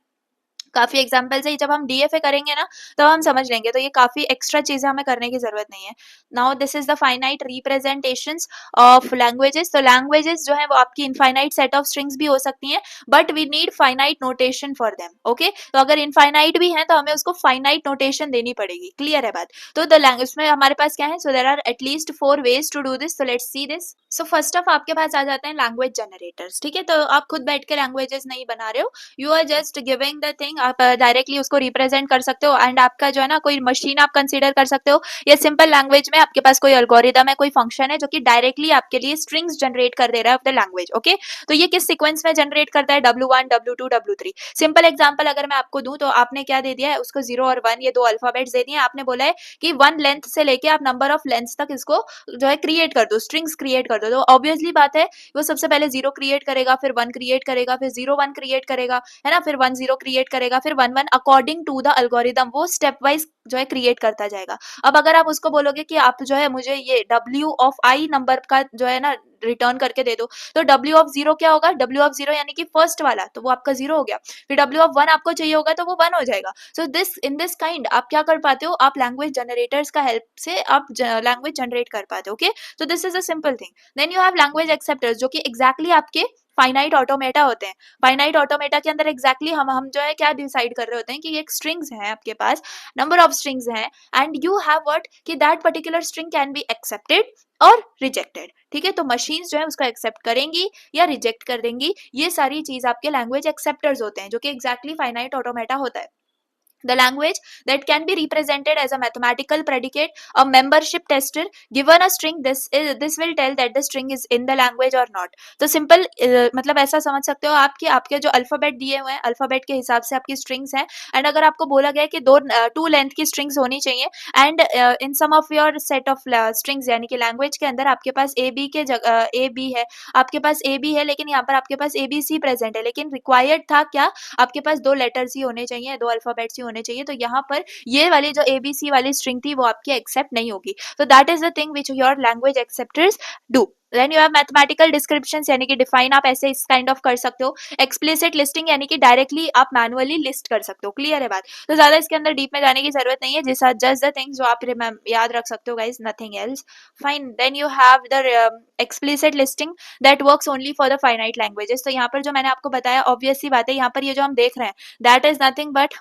काफी एग्जाम्पल्स है, जब हम डीएफए करेंगे ना तो हम समझ लेंगे, तो ये काफी एक्स्ट्रा चीजें हमें करने की जरूरत नहीं है। Now this is the finite representations of languages. तो लैंग्वेजेस जो है वो आपकी इनफाइनाइट सेट ऑफ स्ट्रिंग्स भी हो सकती हैं, but we need finite notation for them. Okay, तो अगर इनफाइनाइट भी है तो हमें उसको फाइनाइट नोटेशन देनी पड़ेगी। क्लियर है बात? तो द लैंग्वेज में हमारे पास क्या है, so there are at least 4 ways to do this, so let's see this. So first of आपके पास आ जाते हैं लैंग्वेज जनरेटर्स। ठीक है, तो आप खुद बैठ के लैंग्वेजेस नहीं बना रहे हो, you are just giving the thing, आप डायरेक्टली उसको रिप्रेजेंट कर सकते हो। एंड आपका जो है ना कोई मशीन आप कंसीडर कर सकते हो, या सिंपल लैंग्वेज में आपके पास कोई एल्गोरिदम है, कोई फंक्शन है जो कि डायरेक्टली आपके लिए स्ट्रिंग्स जनरेट कर दे रहा है ऑफ द लैंग्वेज। ओके, तो ये किस सीक्वेंस में जनरेट करता है, W1 W2 W3। Simple example अगर मैं आपको दूं, तो आपने क्या दे दिया है उसको, 0 और 1 ये दो अल्फाबेट्स दे दिए, आपने बोला है कि 1 लेंथ से लेके आप नंबर ऑफ लेंथ्स तक इसको जो है क्रिएट कर दो, स्ट्रिंग्स क्रिएट कर दो। तो ऑब्वियसली बात है वो सबसे पहले 0 क्रिएट करेगा, फिर 1 क्रिएट करेगा, फिर 0 1 क्रिएट करेगा, है ना, फिर 1 0 क्रिएट करेगा, फिर 1 1, अकॉर्डिंग टू द एल्गोरिदम वो स्टेप वाइज जो है क्रिएट करता जाएगा। अब अगर आप उसको बोलोगे कि आप जो है मुझे ये W ऑफ I नंबर का जो है ना रिटर्न करके दे दो, तो W ऑफ 0 क्या होगा, W ऑफ 0 यानी कि फर्स्ट वाला, तो वो आपका 0 हो गया। फिर W ऑफ 1 आपको चाहिए होगा तो वो 1 हो जाएगा। So this in this kind आप क्या कर पाते हो, आप लैंग्वेज जनरेटर्स का हेल्प से आप लैंग्वेज जनरेट कर पाते हो। ओके, तो this is a simple thing. Then you have language acceptors, जो कि एग्जैक्टली आपके फाइनाइट ऑटोमेटा होते हैं। फाइनाइट ऑटोमेटा के अंदर एग्जैक्टली हम जो है क्या डिसाइड कर रहे होते हैं कि एक स्ट्रिंग्स है आपके पास, नंबर ऑफ स्ट्रिंग्स हैं, एंड यू हैव व्हाट कि that particular string can be accepted और रिजेक्टेड। ठीक है, तो मशीन्स जो है उसको एक्सेप्ट करेंगी या रिजेक्ट कर देंगी, ये सारी चीज आपके लैंग्वेज एक्सेप्टर्स होते हैं, जो कि एग्जैक्टली फाइनाइट ऑटोमेटा होता है। The language that can be represented as a mathematical predicate, a membership tester given a string, this will tell that the string is in the language or not। तो सिंपल मतलब ऐसा समझ सकते हो आपके आपके जो अल्फाबेट दिए हुए हैं, अल्फाबेट के हिसाब से आपकी स्ट्रिंग्स हैं, एंड अगर आपको बोला गया कि टू लेंथ की स्ट्रिंग्स होनी चाहिए, and in some of your set of strings यानी कि लैंग्वेज के अंदर आपके पास ए बी के जगह ए बी है, आपके पास ए बी है, लेकिन यहाँ पर आपके पास ए बी सी प्रेजेंट है, लेकिन रिक्वायर्ड था क्या, आपके पास 2 लेटर्स ही होने चाहिए, 2 अल्फाबेट्स ही होने चाहिए, तो यहाँ पर ये वाली जो एबीसी वाली स्ट्रिंग थी वो आपकी एक्सेप्ट नहीं होगी। तो that is the thing which your language acceptors do. Then you have mathematical descriptions, यानी कि डिफाइन आप ऐसे इस काइंड ऑफ कर सकते हो। एक्सप्लिसिट लिस्टिंग, यानी कि डायरेक्टली आप मैनुअली लिस्ट कर सकते हो। क्लियर है बात? तो ज्यादा इसके अंदर डीप में जाने की जरूरत नहीं है, जैसा जस्ट द थिंग्स जो आप याद रख सकते हो guys, nothing else. Fine, then you have the explicit listing that works only for the finite languages. तो यहाँ पर जो मैंने आपको बताया, ऑब्वियस सी बात है, यहाँ पर ये जो हम देख रहे हैं that is nothing but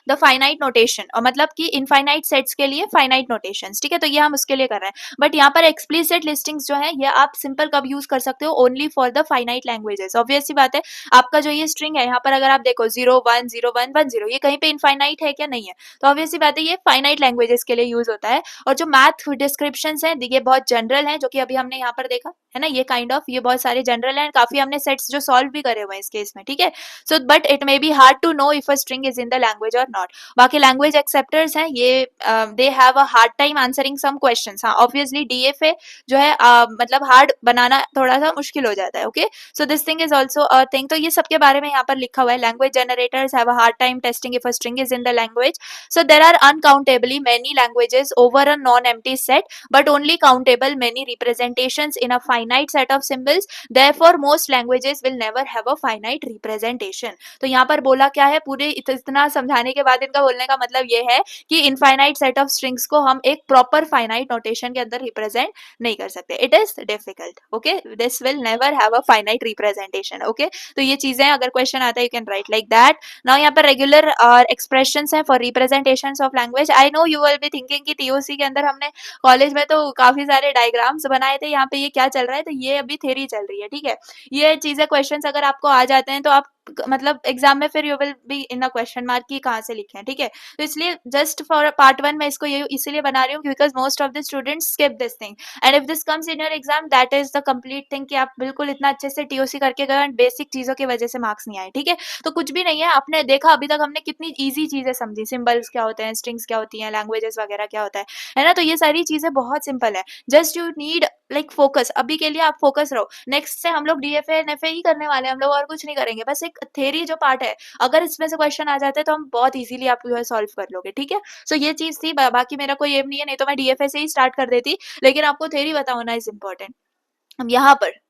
the finite notation, और मतलब कि इनफाइनाइट सेट्स के लिए फाइनाइट नोटेशंस, ठीक है, तो ये हम उसके लिए कर रहे हैं। बट यहाँ पर एक्सप्लिसिट लिस्टिंग्स जो है ये आप सिंपल कब यूज कर सकते हो, only for the finite languages. Obvious सी बात है, आपका जो ये स्ट्रिंग है यहाँ पर अगर आप देखो 0 1 0 1 1 0, ये कहीं पे इनफाइनाइट है क्या, नहीं है, तो ऑब्वियस सी बात है ये फाइनाइट लैंग्वेजेस के लिए यूज होता है। और जो मैथ डिस्क्रिप्शन है ये बहुत जनरल है, जो कि अभी हमने यहाँ पर देखा है ना, ये काइंड ऑफ ये बहुत सारे जनरल है, काफी हमने सेट्स जो सॉल्व भी करे हुए हैं इस केस में, ठीक है। So but it may be hard to know if a string is in the language और नॉट। बाकी लैंग्वेज एक्सेप्टर्स हैं ये they have a hard time answering some questions. हाँ ऑब्वियसली डीएफए जो है मतलब हार्ड बनाना थोड़ा सा मुश्किल हो जाता है, okay. So this thing is also a thing, तो ये सबके बारे में यहाँ पर लिखा हुआ है। Language generators have a hard time testing if a string is in the language. So there are uncountably many languages over a non empty set, but only countable many representations in a finite set of symbols, therefore most languages will never have a finite representation। तो यहाँ पर बोला क्या है, पूरे इतना समझाने के बाद इनका बोलने का मतलब ये है कि इनफाइनाइट सेट ऑफ स्ट्रिंग्स को हम एक प्रॉपर फाइनाइट नोटेशन के अंदर रिप्रेजेंट नहीं कर सकते। It is difficult, okay, this will never have a finite representation, okay. तो ये चीजें अगर क्वेश्चन आता है you can write like that. Now यहाँ पर रेगुलर एक्सप्रेशंस हैं for representations of language. I know you will be thinking कि टीओसी के अंदर हमने कॉलेज में तो काफी सारे डायग्राम्स बनाए थे, यहाँ पे ये क्या चल रहा है, तो ये अभी थ्योरी चल रही है, ठीक है। ये चीजें क्वेश्चंस अगर आपको आ जाते हैं तो आप मतलब एग्जाम में फिर you will be in a question mark की कहाँ से लिखे हैं, ठीक है। तो इसलिए जस्ट फॉर पार्ट 1 मैं इसको ये इसीलिए बना रही हूँ because most of the students skip this thing, and if this comes in your exam that is the complete thing कि आप बिल्कुल इतना अच्छे से टीओसी करके गए एंड बेसिक चीजों की वजह से मार्क्स नहीं आए, ठीक है। तो कुछ भी नहीं है, आपने देखा अभी तक हमने कितनी ईजी चीजें समझी, सिंबल्स क्या होते हैं, स्ट्रिंग्स क्या होती हैं, लैंग्वेजेस वगैरह क्या होता है ना। तो ये सारी चीजें बहुत सिंपल है, just you need like focus. अभी के लिए आप फोकस रहो, नेक्स्ट से हम लोग डीएफए एनएफए ही करने वाले हैं हम लोग, और कुछ नहीं करेंगे। बस एक थ्योरी जो पार्ट है, अगर इसमें से क्वेश्चन आ जाते हैं तो हम बहुत इजीली आप जो है सॉल्व कर लोगे, ठीक है। सो ये चीज थी, बाकी मेरा कोई एम नहीं है, नहीं तो मैं डीएफए से ही स्टार्ट कर देती, लेकिन आपको थ्योरी बताना इज इम्पोर्टेंट। हम यहाँ पर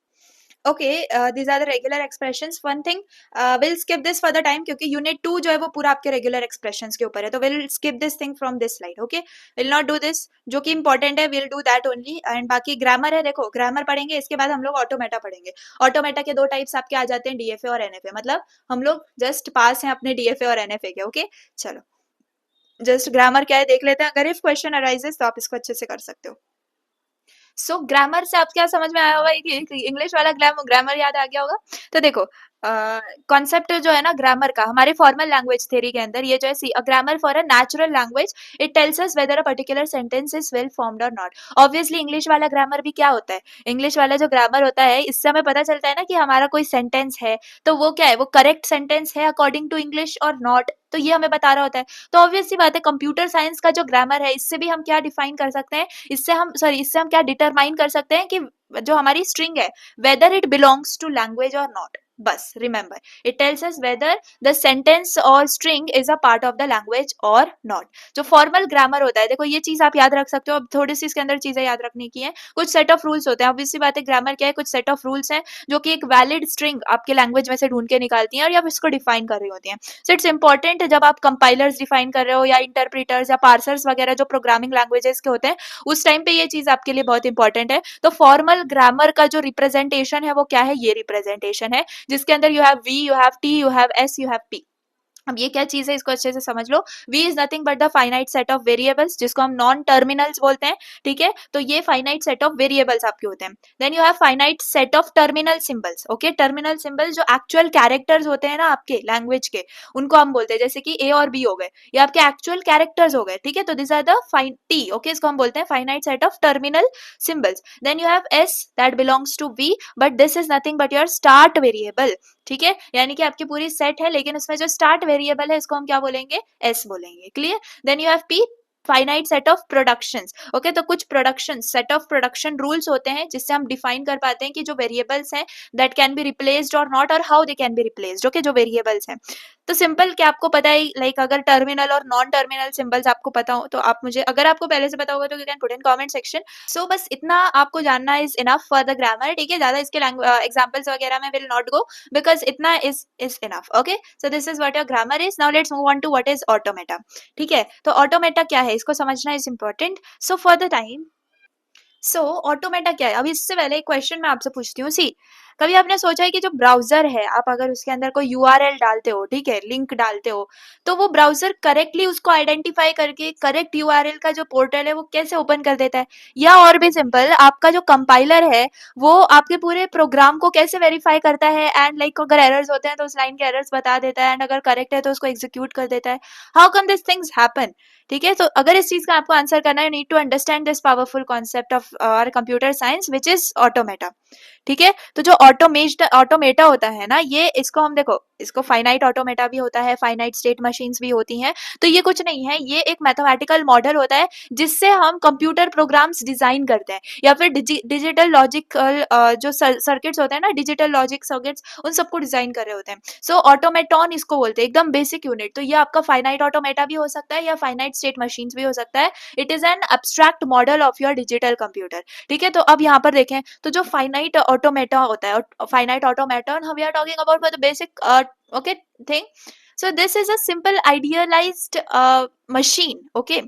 okay, these are the regular expressions. One thing, we'll skip this for the time क्योंकि unit 2 जो है वो पूरा आपके regular expressions के ऊपर है, तो we'll skip this thing from this slide, okay? We'll not do this, जो कि important है, we'll do that only। and बाकी grammar है, देखो grammar पढ़ेंगे, इसके बाद हम लोग automata पढ़ेंगे। automata के दो types आपके आ जाते हैं, DFA और NFA, मतलब हम लोग just पास हैं अपने DFA और NFA के, okay? चलो just grammar क्या है देख लेते हैं, अगर if question arises तो आप इसको अच्छे से कर सकते हो। सो ग्रामर से आप क्या समझ में आया होगा कि इंग्लिश वाला ग्रामर याद आ गया होगा। तो देखो कॉन्सेप्ट जो है ना ग्रामर का, हमारे फॉर्मल लैंग्वेज थ्योरी के अंदर ये जो है see a grammar for a natural language, it tells us whether a particular sentence is well formed or not. Obviously English वाला ग्रामर भी क्या होता है, इंग्लिश वाला जो ग्रामर होता है इससे हमें पता चलता है ना कि हमारा कोई सेंटेंस है तो वो क्या है, वो करेक्ट सेंटेंस है अकॉर्डिंग टू इंग्लिश और नॉट, तो ये हमें बता रहा होता है। तो ऑब्वियस सी बात है कंप्यूटर साइंस का जो ग्रामर है इससे भी हम क्या डिफाइन कर सकते हैं, इससे हम क्या डिटरमाइन कर सकते हैं कि जो हमारी स्ट्रिंग है whether it belongs to language और नॉट। बस remember, it tells us whether the sentence or string is a part of the language और नॉट। जो फॉर्मल ग्रामर होता है, देखो ये चीज आप याद रख सकते हो। अब थोड़ी सी इसके अंदर चीजें याद रखने की है, कुछ सेट ऑफ रूल्स होते हैं। अब इसी बात है ग्रामर क्या है, कुछ सेट ऑफ रूल्स हैं जो कि एक वैलिड स्ट्रिंग आपके लैंग्वेज में से ढूंढ के निकालती हैं और आप इसको डिफाइन कर रही होती हैं। सो इट्स इंपॉर्टेंट जब आप कंपाइलर्स डिफाइन कर रहे हो या इंटरप्रीटर्स या पार्सर्स वगैरह जो प्रोग्रामिंग लैंग्वेजेस के होते हैं, उस टाइम पे ये चीज आपके लिए बहुत इंपॉर्टेंट है। तो फॉर्मल ग्रामर का जो रिप्रेजेंटेशन है वो क्या है, ये रिप्रेजेंटेशन है जिसके अंदर you have V, you have T, you have S, you have P. अब ये क्या चीज है इसको अच्छे से समझ लो। v is nothing but the finite set of variables जिसको हम नॉन टर्मिनल्स बोलते हैं, ठीक है। तो ये फाइनाइट सेट ऑफ वेरिएबल्स आपके होते हैं। Then you have finite set of terminal symbols, okay. Terminal symbols जो एक्चुअल कैरेक्टर्स होते हैं ना आपके लैंग्वेज के, उनको हम बोलते हैं, जैसे कि ए और बी हो गए, ये आपके एक्चुअल कैरेक्टर्स हो गए, ठीक है। तो this are the T, okay, इसको हम बोलते हैं finite set of terminal symbols. Then you have S that belongs to V but this is nothing but your start variable, ठीक है। यानी कि आपकी पूरी सेट है लेकिन उसमें जो स्टार्ट वेरिएबल है इसको हम क्या बोलेंगे, एस बोलेंगे, clear. Then you have P, finite set of productions, okay. तो कुछ production set of production rules होते हैं जिससे हम डिफाइन कर पाते हैं कि जो वेरिएबल्स हैं दैट कैन बी रिप्लेस्ड और नॉट, और how they can be replaced, okay. जो वेरिएबल्स हैं तो सिंपल क्या आपको पता है, लाइक अगर टर्मिनल और नॉन टर्मिनल सिंबल्स आपको पता हो तो आप मुझे, अगर आपको पहले से पता होगा तो you can put in comment section. So बस इतना आपको जानना is enough for the grammar, ठीक है। ज्यादा इसके एग्जांपल्स वगैरह में विल नॉट गो बिकॉज इतना is enough, okay. So this is what your grammar is. Now let's move on to what is automata, ठीक है। तो ऑटोमेटा क्या है इसको समझना is important. So for the time, so automata क्या है, अभी इससे पहले एक क्वेश्चन मैं आपसे पूछती हूँ, सी कभी आपने सोचा है कि जो ब्राउजर है, आप अगर उसके अंदर कोई यूआरएल डालते हो, ठीक है, लिंक डालते हो, तो वो ब्राउजर करेक्टली उसको आइडेंटिफाई करके करेक्ट यूआरएल का जो पोर्टल है वो कैसे ओपन कर देता है? या और भी सिंपल, आपका जो कंपाइलर है वो आपके पूरे प्रोग्राम को कैसे वेरीफाई करता है एंड लाइक अगर एरर्स होते हैं तो उस लाइन के एरर्स बता देता है एंड अगर करेक्ट है तो उसको एग्जीक्यूट कर देता है। How come this things happen? ठीक है, तो अगर इस चीज का आपको आंसर करना है, you need to understand this powerful concept of our computer science which is automata. ठीक है, तो जो ऑटोमेटा होता है ना, ये इसको हम देखो, इसको फाइनाइट ऑटोमेटा भी होता है, फाइनाइट स्टेट मशीन्स भी होती हैं। तो ये कुछ नहीं है, ये एक मैथमेटिकल मॉडल होता है जिससे हम कंप्यूटर प्रोग्राम्स डिजाइन करते हैं, या फिर डिजिटल लॉजिकल जो सर्किट्स होते हैं ना, डिजिटल लॉजिक सर्किट्स, उन सबको डिजाइन कर रहे होते हैं। सो ऑटोमेटॉन इसको बोलते हैं, एकदम बेसिक यूनिट। तो ये आपका फाइनाइट ऑटोमेटा भी हो सकता है या फाइनाइट स्टेट मशीन्स भी हो सकता है। It is an abstract model of your digital computer. ठीक है, तो अब यहाँ पर देखें, तो जो फाइनाइट ऑटोमेटा होता है, finite automaton, we are talking about the basic okay thing. So this is a simple idealized machine, okay,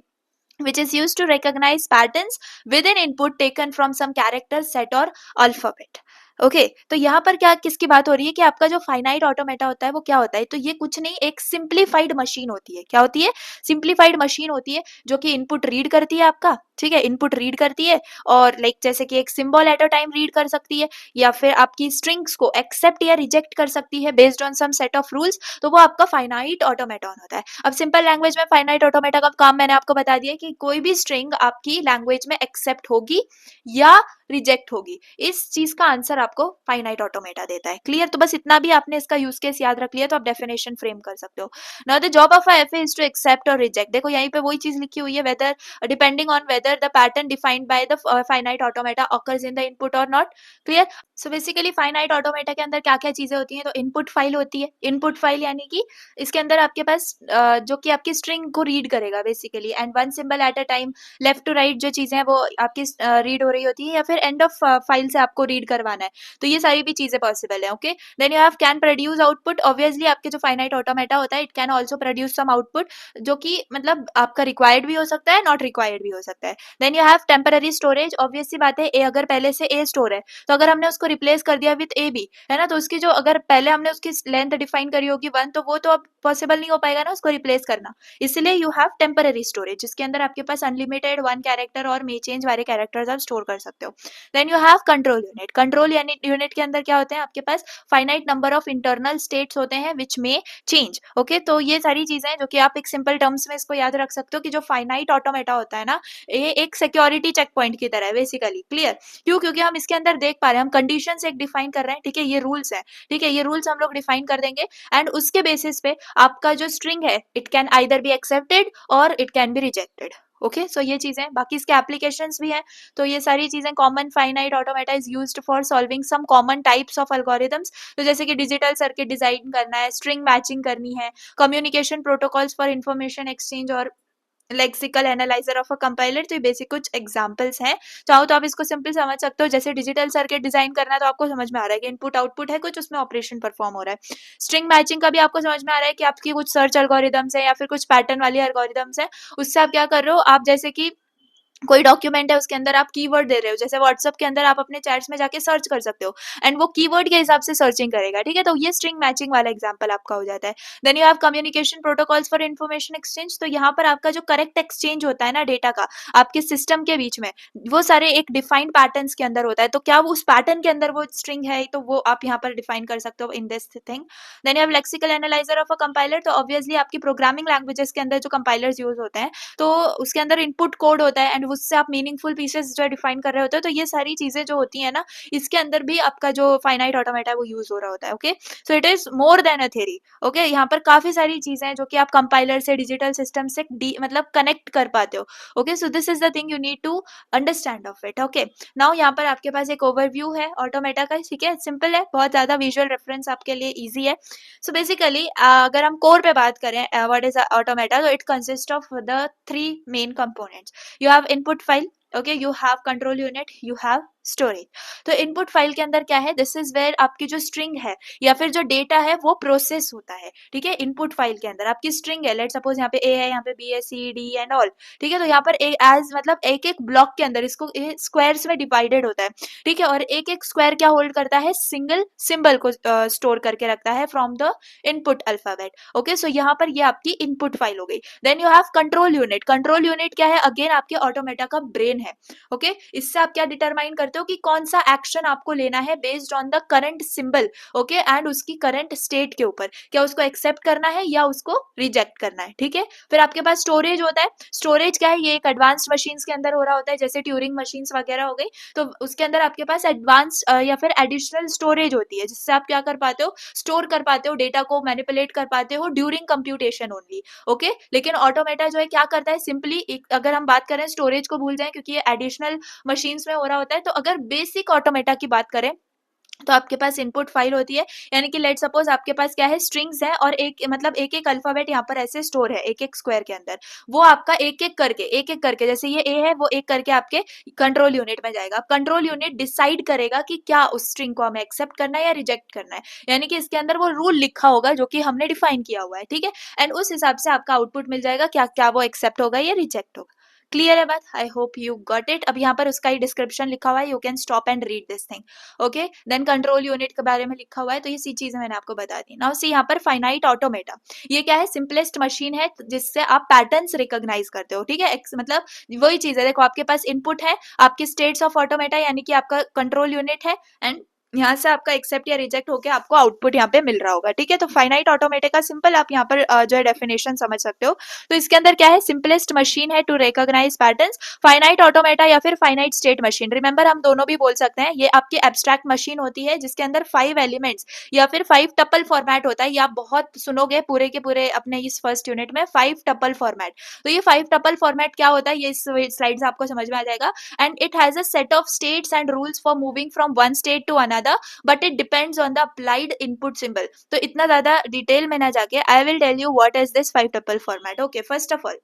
which is used to recognize patterns within input taken from some character set or alphabet. Okay तो यहाँ पर क्या किसकी बात हो रही है कि आपका जो फाइनाइट ऑटोमेटा होता है वो क्या होता है? तो ये कुछ नहीं, एक सिंप्लीफाइड मशीन होती है। क्या होती है? सिंप्लीफाइड मशीन होती है जो कि इनपुट रीड करती है आपका, ठीक है, इनपुट रीड करती है और लाइक जैसे कि एक symbol at a time read कर सकती है, या फिर आपकी स्ट्रिंग्स को एक्सेप्ट या रिजेक्ट कर सकती है based on some set of rules. तो वो आपका फाइनाइट ऑटोमेटॉन होता है। अब सिंपल लैंग्वेज में फाइनाइट ऑटोमेटा का काम मैंने आपको बता दिया कि कोई भी स्ट्रिंग आपकी लैंग्वेज में एक्सेप्ट होगी या रिजेक्ट होगी, इस चीज का आंसर आपको फाइनाइट ऑटोमेटा देता है। क्लियर? तो बस इतना भी आपने इसका यूज केस याद रख लिया तो आप डेफिनेशन फ्रेम कर सकते हो। Now the job of a FA is to accept और रिजेक्ट। देखो यहीं पे वही चीज लिखी हुई है, whether depending on whether the pattern defined by the finite automata occurs in the input और not. Clear? So basically finite automata के अंदर क्या क्या चीजें होती हैं? तो इनपुट फाइल होती है। इनपुट फाइल यानी कि इसके अंदर आपके पास जो कि आपकी स्ट्रिंग को रीड करेगा basically, and one symbol at a time, left to right जो चीजें हैं वो आपकी रीड हो रही होती है, या फिर एंड ऑफ फाइल से आपको रीड करवाना है। तो ये सारी भी चीजें पॉसिबल है। Okay, then you have can produce output. Obviously आपके जो फाइनाइट ऑटोमेटा होता है, it can also produce some output जो कि मतलब आपका रिक्वायर्ड भी हो सकता है, नॉट रिक्वायर्ड भी हो सकता है। Then you have temporary storage. Obvious सी बात है, ए अगर पहले से ए स्टोर है तो अगर हमने उसको रिप्लेस कर दिया विद ए बी, है ना, तो उसकी जो अगर पहले हमने उसकी लेंथ डिफाइन करी होगी 1, तो वो तो अब पॉसिबल नहीं हो पाएगा ना उसको रिप्लेस करना। इसलिए यू हैव टेम्पररी स्टोरेज जिसके अंदर आपके पास अनलिमिटेड 1 कैरेक्टर और मे चेंज वाले कैरेक्टर्स आप स्टोर कर सकते हो। Then you have control unit. Control unit के अंदर क्या होते हैं? आपके पास finite number of internal states होते हैं विच में चेंज। ओके, तो ये सारी चीजें जो कि आप एक सिंपल टर्म्स में इसको याद रख सकते हो कि जो फाइनाइट ऑटोमेटा होता है ना, ये एक सिक्योरिटी चेक पॉइंट की तरह है बेसिकली। क्लियर? क्यों? क्योंकि हम इसके अंदर देख पा रहे हैं, हम कंडीशंस एक डिफाइन कर रहे हैं, ठीक है, ये रूल्स है, ठीक है, ये रूल्स हम लोग डिफाइन कर देंगे एंड उसके बेसिस पे आपका जो स्ट्रिंग है, it can either be accepted और it can be rejected. Okay, so ये चीजें, बाकी इसके एप्लीकेशंस भी हैं। तो ये सारी चीजें common finite automata is used for solving some common types of algorithms. तो जैसे कि डिजिटल सर्किट डिजाइन करना है, स्ट्रिंग मैचिंग करनी है, communication protocols for information exchange और lexical analyser of a compiler. तो ये बेसिक कुछ एग्जांपल्स हैं। चाहो तो आप इसको सिंपल समझ सकते हो, जैसे डिजिटल सर्किट डिजाइन करना है तो आपको समझ में आ रहा है कि इनपुट आउटपुट है कुछ, उसमें ऑपरेशन परफॉर्म हो रहा है। स्ट्रिंग मैचिंग का भी आपको समझ में आ रहा है कि आपकी कुछ सर्च एल्गोरिदम्स है या फिर कुछ पैटर्न वाली एल्गोरिदम्स है, उससे आप क्या कर रहे हो, आप जैसे कि कोई डॉक्यूमेंट है उसके अंदर आप कीवर्ड दे रहे हो, जैसे व्हाट्सएप के अंदर आप अपने चैट्स में जाके सर्च कर सकते हो एंड वो कीवर्ड के हिसाब से सर्चिंग करेगा, ठीक है, तो ये स्ट्रिंग मैचिंग वाला एग्जांपल आपका हो जाता है। Then you have communication protocols for information exchange. तो यहाँ पर आपका जो करेक्ट एक्सचेंज होता है ना डेटा का आपके सिस्टम के बीच में, वो सारे एक डिफाइंड पैटर्न्स के अंदर होता है। तो क्या वो उस पैटर्न के अंदर वो स्ट्रिंग है, तो वो आप यहाँ पर डिफाइन कर सकते हो in this thing. Then you have lexical analyser of a compiler. तो ऑब्वियसली आपकी प्रोग्रामिंग लैंग्वेजेस के अंदर जो कंपाइलर्स यूज होते हैं, तो उसके अंदर इनपुट कोड होता है एंड उससे आप मीनिंगफुल पीसेस जो है डिफाइन कर रहे होते हो। तो ये सारी चीजें जो होती है ना, इसके अंदर भी आपका जो फाइनाइट ऑटोमेटा है वो यूज हो रहा होता है। Okay, so it is more than a theory. Okay, यहाँ पर काफी सारी चीजें हैं जो कि आप कंपाइलर से, डिजिटल सिस्टम से मतलब कनेक्ट कर पाते हो। Okay, so this is the thing you need to understand of it. Okay, now यहाँ पर आपके पास एक ओवरव्यू है ऑटोमेटा का, ठीक है, सिंपल है, बहुत ज्यादा विजुअल रेफरेंस आपके लिए ईजी है। सो बेसिकली अगर हम कोर पे बात करें व्हाट इज ऑटोमेटा, तो it consist of the 3 main components. You have input file, okay, you have control unit, you have storage. तो इनपुट फाइल के अंदर क्या है, दिस इज वेयर आपकी जो स्ट्रिंग है या फिर जो डेटा है वो प्रोसेस होता है, ठीक है। इनपुट फाइल के अंदर आपकी स्ट्रिंग है, लेट सपोज यहाँ पे ए है, यहाँ पे बी है, सी डी एंड ऑल, ठीक है। तो यहाँ पर एज मतलब एक एक ब्लॉक के अंदर इसको स्क्वायर्स में डिवाइडेड होता है, ठीक है। और एक एक स्क्वायर क्या होल्ड करता है, सिंगल सिंबल को स्टोर करके रखता है from the input alphabet. Okay, so यहाँ पर ये आपकी इनपुट फाइल हो गई। Then you have control unit. Control unit क्या है, अगेन आपके ऑटोमेटा का ब्रेन है। ओके, इससे आप क्या डिटरमाइन करते हो कि कौन सा एक्शन आपको लेना है based on the current symbol, okay, and उसकी करंट स्टेट के ऊपर, क्या उसको एक्सेप्ट करना है या उसको रिजेक्ट करना है, ठीक है। फिर आपके पास स्टोरेज होता है। स्टोरेज क्या है, ये एक एडवांस्ड मशीन्स के अंदर हो रहा होता है, जैसे ट्यूरिंग मशीन्स वगैरह हो गई, तो उसके अंदर आपके पास एडवांस या फिर एडिशनल स्टोरेज होती है, जिससे आप क्या कर पाते हो, स्टोर कर पाते हो डेटा को, मैनिपुलेट कर पाते हो ड्यूरिंग कंप्यूटेशन ओनली। ओके, लेकिन ऑटोमेटा जो है क्या करता है, सिंपली अगर हम बात करें स्टोरेज को भूल जाएं क्योंकि ये एडिशनल मशीन्स में हो रहा होता है, तो अगर बेसिक ऑटोमेटा की बात करें तो आपके पास इनपुट फाइल होती है, यानी कि लेट सपोज आपके पास क्या है, स्ट्रिंग्स है और एक मतलब एक एक अल्फाबेट यहाँ पर ऐसे स्टोर है एक एक स्क्वायर के अंदर, वो आपका एक एक करके जैसे ये ए है वो एक करके आपके कंट्रोल यूनिट में जाएगा। कंट्रोल यूनिट डिसाइड करेगा कि क्या उस स्ट्रिंग को हमें एक्सेप्ट करना है या रिजेक्ट करना है, यानी कि इसके अंदर वो रूल लिखा होगा जो कि हमने डिफाइन किया हुआ है, ठीक है। एंड उस हिसाब से आपका आउटपुट मिल जाएगा, क्या क्या वो एक्सेप्ट होगा या रिजेक्ट होगा। क्लियर है बात, I hope you got it. अब यहाँ पर उसका ही डिस्क्रिप्शन लिखा हुआ है, you can stop and read this thing. Okay, then control unit के बारे में लिखा हुआ है, तो ये सी चीजें मैंने आपको बता दी। नाउ सी यहाँ पर फाइनाइट ऑटोमेटा, ये क्या है, सिंपलेस्ट मशीन है जिससे आप पैटर्न्स रिकॉग्नाइज करते हो, ठीक है। मतलब वही चीज है, देखो आपके पास इनपुट है, आपके स्टेट्स ऑफ ऑटोमेटा यानी कि आपका कंट्रोल यूनिट है, एंड यहाँ से आपका एक्सेप्ट या रिजेक्ट होकर आपको आउटपुट यहाँ पे मिल रहा होगा, ठीक है। तो फाइनाइट ऑटोमेटा का सिंपल आप यहाँ पर जो है डेफिनेशन समझ सकते हो। तो इसके अंदर क्या है, सिंपलेस्ट मशीन है to recognise patterns. Finite automata या फिर फाइनाइट स्टेट मशीन, रिमेंबर हम दोनों भी बोल सकते हैं, ये आपकी एब्स्ट्रैक्ट मशीन होती है जिसके अंदर 5 एलिमेंट्स या फिर 5 टपल फॉर्मेट होता है। ये आप बहुत सुनोगे पूरे के पूरे अपने इस फर्स्ट यूनिट में, 5 टपल फॉर्मेट। तो ये 5 टपल फॉर्मेट क्या होता है, ये इस स्लाइड से आपको समझ में आ जाएगा। And it has a set of states and rules for moving from one state to another, but it depends on the applied input symbol. तो इतना ज्यादा डिटेल में ना जाके I will tell you what is this 5 tuple format. Okay, first of all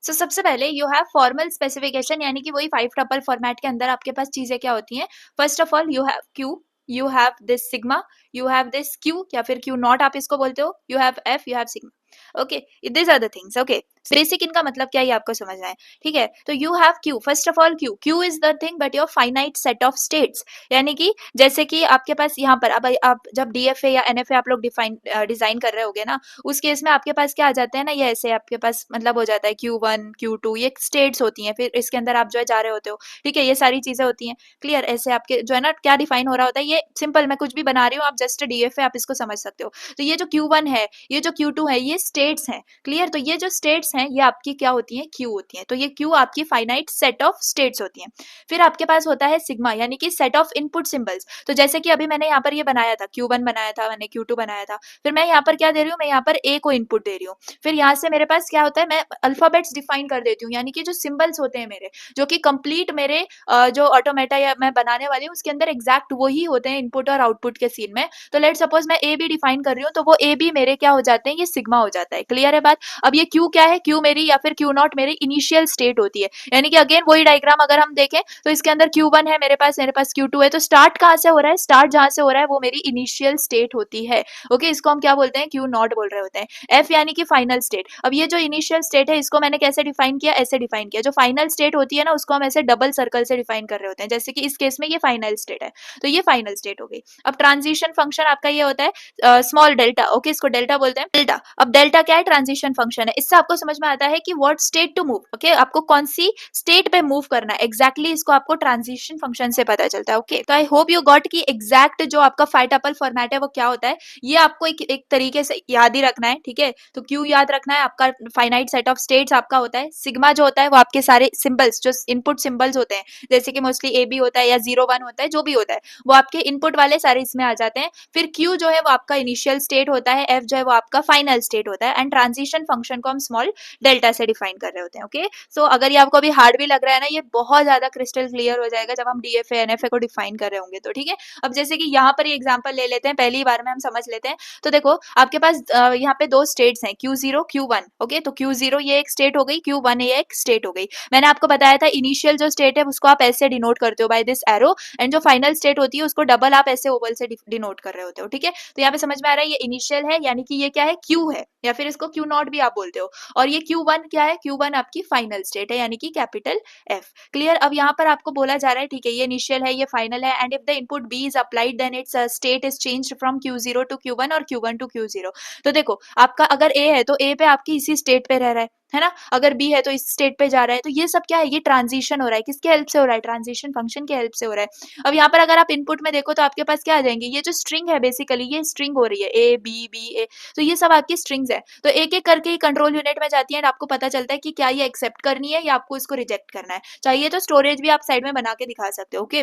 सबसे पहले यू हैव फॉर्मल स्पेसिफिकेशन, यानी कि वही 5 टपल फॉर्मेट के अंदर आपके पास चीजें क्या होती हैं। First of all you have Q, you have this sigma, you have this Q या फिर क्यू नॉट आप इसको बोलते हो, you have F, you have sigma. Okay, this are the things. Okay, basic इनका मतलब क्या है ये आपको समझना है, ठीक है। तो you have Q, first of all Q, Q is the thing but your finite set of states, यानी कि जैसे कि आपके पास यहाँ पर अब आप जब डीएफए या एनएफए आप लोग डिजाइन कर रहे होगे ना, उस केस में आपके पास क्या आ जाते हैं ना, ये ऐसे आपके पास मतलब हो जाता है Q1 Q2, ये स्टेट्स होती हैं, फिर इसके अंदर आप जो है जा रहे होते हो, ठीक है, ये सारी चीजें होती हैं। क्लियर, ऐसे आपके जो है ना क्या डिफाइन हो रहा होता है, ये सिंपल मैं कुछ भी बना रही हूँ, आप जस्ट डीएफए आप इसको समझ सकते हो। तो ये जो Q1 है, ये जो Q2 है, ये स्टेट्स हैं। क्लियर, तो ये जो स्टेट्स हैं ये आपकी क्या होती हैं, क्यू होती हैं। तो ये क्यू आपकी फाइनाइट सेट ऑफ स्टेट्स होती हैं। फिर आपके पास होता है सिग्मा, यानी कि सेट ऑफ इनपुट सिंबल्स। तो जैसे कि अभी मैंने यहाँ पर ये बनाया था, Q1 बनाया था मैंने, Q2 बनाया था, फिर मैं यहाँ पर क्या दे रही हूँ, मैं यहाँ पर ए को इनपुट दे रही हूँ। फिर यहाँ से मेरे पास क्या होता है, मैं अल्फाबेट्स डिफाइन कर देती हूँ, यानी कि जो सिंबल्स होते हैं मेरे, जो कि कंप्लीट मेरे जो ऑटोमेटा या मैं बनाने वाली हूँ उसके अंदर एग्जैक्ट वही होते हैं इनपुट और आउटपुट के सीन में। तो लेट सपोज मैं ए बी डिफाइन कर रही हूँ, तो वो ए बी मेरे क्या हो जाते हैं, ये सिग्मा हो जाता है। क्लियर है बात। अब ये क्यू क्या है, क्यू मेरी या फिर क्यू नॉट मेरी इनिशियल स्टेट होती है, यानी कि अगेन वही डायग्राम अगर हम देखें तो इसके अंदर Q1 है मेरे पास Q2 है, तो स्टार्ट कहाँ से हो रहा है, स्टार्ट जहां से हो रहा है वो मेरी इनिशियल स्टेट होती है। ओके, इसको हम क्या बोलते हैं, क्यू नॉट बोल रहे होते हैं। एफ यानी कि फाइनल स्टेट। अब ये जो इनिशियल स्टेट है इसको मैंने कैसे डिफाइन किया, ऐसे डिफाइन किया। जो फाइनल स्टेट होती है ना उसको हम ऐसे डबल सर्कल से डिफाइन कर रहे होते हैं, जैसे कि इस केस में ये फाइनल स्टेट है, तो ये फाइनल स्टेट हो गई। अब ट्रांजिशन फंक्शन आपका ये होता है स्मॉल डेल्टा। ओके, इसको डेल्टा बोलते हैं, डेल्टा। अब डेल्टा क्या है, ट्रांजिशन फंक्शन है। इससे आपको समझ में आता है कि what state to move. Okay, आपको कौन सी स्टेट पे मूव करना है एग्जैक्टली इसको आपको ट्रांजिशन फंक्शन से पता चलता है। ओके, तो आई होप यू गॉट कि एग्जैक्ट जो आपका 5 टपल फॉर्मेट है वो क्या होता है, ये आपको एक तरीके से याद ही रखना है, ठीक है। तो क्यू याद रखना है, आपका फाइनाइट सेट ऑफ स्टेट्स आपका होता है। सिग्मा जो होता है वो आपके सारे सिंबल्स जो इनपुट सिंबल्स होते हैं, जैसे कि मोस्टली ए बी होता है या 0 1 होता है, जो भी होता है वो आपके इनपुट वाले सारे इसमें आ जाते हैं। फिर क्यू जो है वो आपका इनिशियल स्टेट होता है, एफ जो है वो आपका फाइनल स्टेट होता है, एंड ट्रांजिशन फंक्शन को हम स्मॉल डेल्टा से डिफाइन कर रहे होते हैं। ओके, सो अगर ये आपको अभी हार्ड भी लग रहा है ना, ये बहुत ज्यादा क्रिस्टल क्लियर हो जाएगा जब हम डीएफए एनएफए को डिफाइन कर रहे होंगे तो। ठीक है, अब जैसे कि यहाँ पर ये एग्जांपल ले लेते हैं, पहली बार में हम समझ लेते हैं। तो देखो आपके पास यहाँ पे दो स्टेट्स हैं, Q0 Q1। ओके, तो Q0 ये एक स्टेट हो गई, Q1 ये एक स्टेट हो गई। मैंने आपको बताया था इनिशियल जो स्टेट है उसको आप ऐसे डिनोट करते हो बाय दिस एरो, एंड जो फाइनल स्टेट होती है उसको डबल आप ऐसे ओवल से डिनोट कर रहे होते हो। ठीक है, तो यहाँ पे समझ में आ रहा है ये इनिशियल है, यानी कि ये क्या है, Q है, या फिर इसको Q0 भी आप बोलते हो। और ये Q1 क्या है, Q1 आपकी फाइनल स्टेट है, यानी कि कैपिटल F। क्लियर, अब यहाँ पर आपको बोला जा रहा है, ठीक है, ये इनिशियल है, ये फाइनल है, and if the input B is applied then its state is changed from Q0 to Q1 और Q1 टू Q0। तो देखो आपका अगर A है तो A पे आपकी इसी स्टेट पे रह रहा है ना, अगर B है तो इस स्टेट पे जा रहा है। तो ये सब क्या है, ये ट्रांजिशन हो रहा है, किसके हेल्प से हो रहा है, ट्रांजिशन फंक्शन के हेल्प से हो रहा है। अब यहाँ पर अगर आप इनपुट में देखो तो आपके पास क्या आ जाएंगे, ये जो स्ट्रिंग है बेसिकली ये स्ट्रिंग हो रही है A B B A, तो ये सब आपकी स्ट्रिंग्स है। तो एक एक करके ही कंट्रोल यूनिट में जाती है, और आपको पता चलता है कि क्या ये एक्सेप्ट करनी है या आपको इसको रिजेक्ट करना है। चाहिए तो स्टोरेज भी आप साइड में बना के दिखा सकते हो। ओके,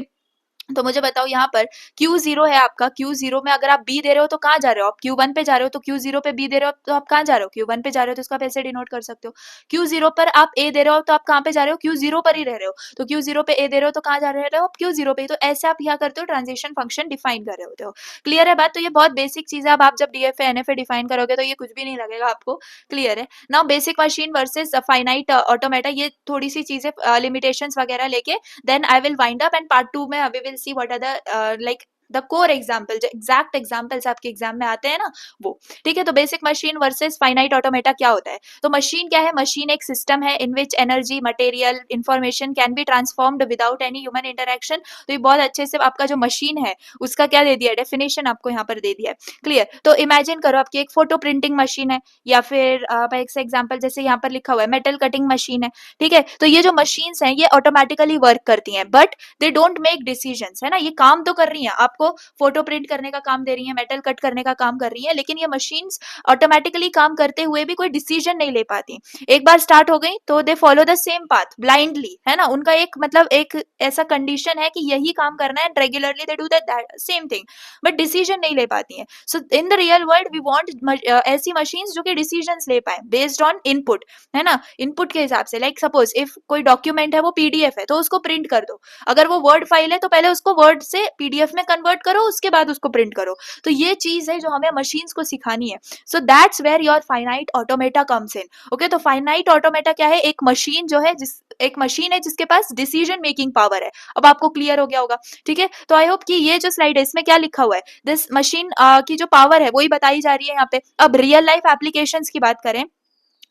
तो मुझे बताओ यहाँ पर Q0 है आपका, Q0 में अगर आप B दे रहे हो तो कहाँ जा रहे हो आप, Q1 पे जा रहे हो, तो Q0 पे B दे रहे हो तो आप कहाँ जा रहे हो, Q1 पे जा रहे हो, तो इसको आप ऐसे डिनोट कर सकते हो। Q0 पर आप A दे रहे हो तो आप कहाँ पे जा रहे हो, Q0 पर ही रह रहे हो, तो Q0 पे A दे रहे हो तो कहाँ जा रहे हो आप, Q0 पे। तो ऐसे आप क्या करते हो, ट्रांजिशन फंक्शन डिफाइन कर रहे होते हो। क्लियर है बात, तो ये बहुत बेसिक चीज है। अब आप जब DFA NFA डिफाइन करोगे तो ये कुछ भी नहीं लगेगा आपको। क्लियर है। Now basic machine versus finite automata, ये थोड़ी सी चीजें लिमिटेशंस वगैरह लेके then I will wind up, and part 2 में we will see what are the like the core example, जो एग्जैक्ट एग्जाम्पल्स आपके एग्जाम में आते हैं ना वो। ठीक है, तो basic machine versus finite automata क्या होता है। तो मशीन क्या है, मशीन एक सिस्टम है in which energy material information can be transformed without any human interaction. तो ये बहुत अच्छे से आपका जो मशीन है उसका क्या दे दिया, डेफिनेशन आपको यहाँ पर दे दिया है। क्लियर, तो इमेजिन करो आपकी एक फोटो प्रिंटिंग मशीन है, या फिर एक एग्जाम्पल जैसे यहाँ पर लिखा हुआ है मेटल कटिंग मशीन है। ठीक है, तो ये जो मशीन्स हैं ये ऑटोमेटिकली वर्क करती हैं, but they don't make decisions, है ना। ये काम तो कर रही हैं, आपको फोटो प्रिंट करने का काम दे रही है, मेटल कट करने का काम कर रही है, लेकिन ये मशीन्स ऑटोमेटिकली काम करते हुए भी कोई डिसीजन नहीं ले पाती। एक बार स्टार्ट हो गई तो they follow the same path blindly, है ना। उनका एक मतलब एक ऐसा कंडीशन है कि यही काम करना है, regularly they do that same thing, but decision नहीं ले पाती हैं। So in the real world we want ऐसी मशीन्स जो कि डिसीजंस ले पाए बेस्ड ऑन इनपुट, है ना, इनपुट के हिसाब से। लाइक सपोज इफ कोई डॉक्यूमेंट है वो पीडीएफ है तो उसको प्रिंट कर दो, अगर वो वर्ड फाइल है तो पहले उसको वर्ड से पीडीएफ में कन्वर्ट करो, उसके बाद उसको प्रिंट करो। तो ये चीज है जो हमें मशीन्स को सिखानी है। So that's where your finite automata comes in. Okay, तो फाइनाइट ऑटोमेटा क्या है, एक मशीन जो है एक मशीन है जिसके पास डिसीजन मेकिंग पावर है। अब आपको क्लियर हो गया होगा। ठीक है, तो आई होप कि ये जो स्लाइड है इसमें क्या लिखा हुआ है, दिस मशीन की जो पावर है वही बताई जा रही है यहाँ पे। अब रियल लाइफ एप्लीकेशंस की बात करें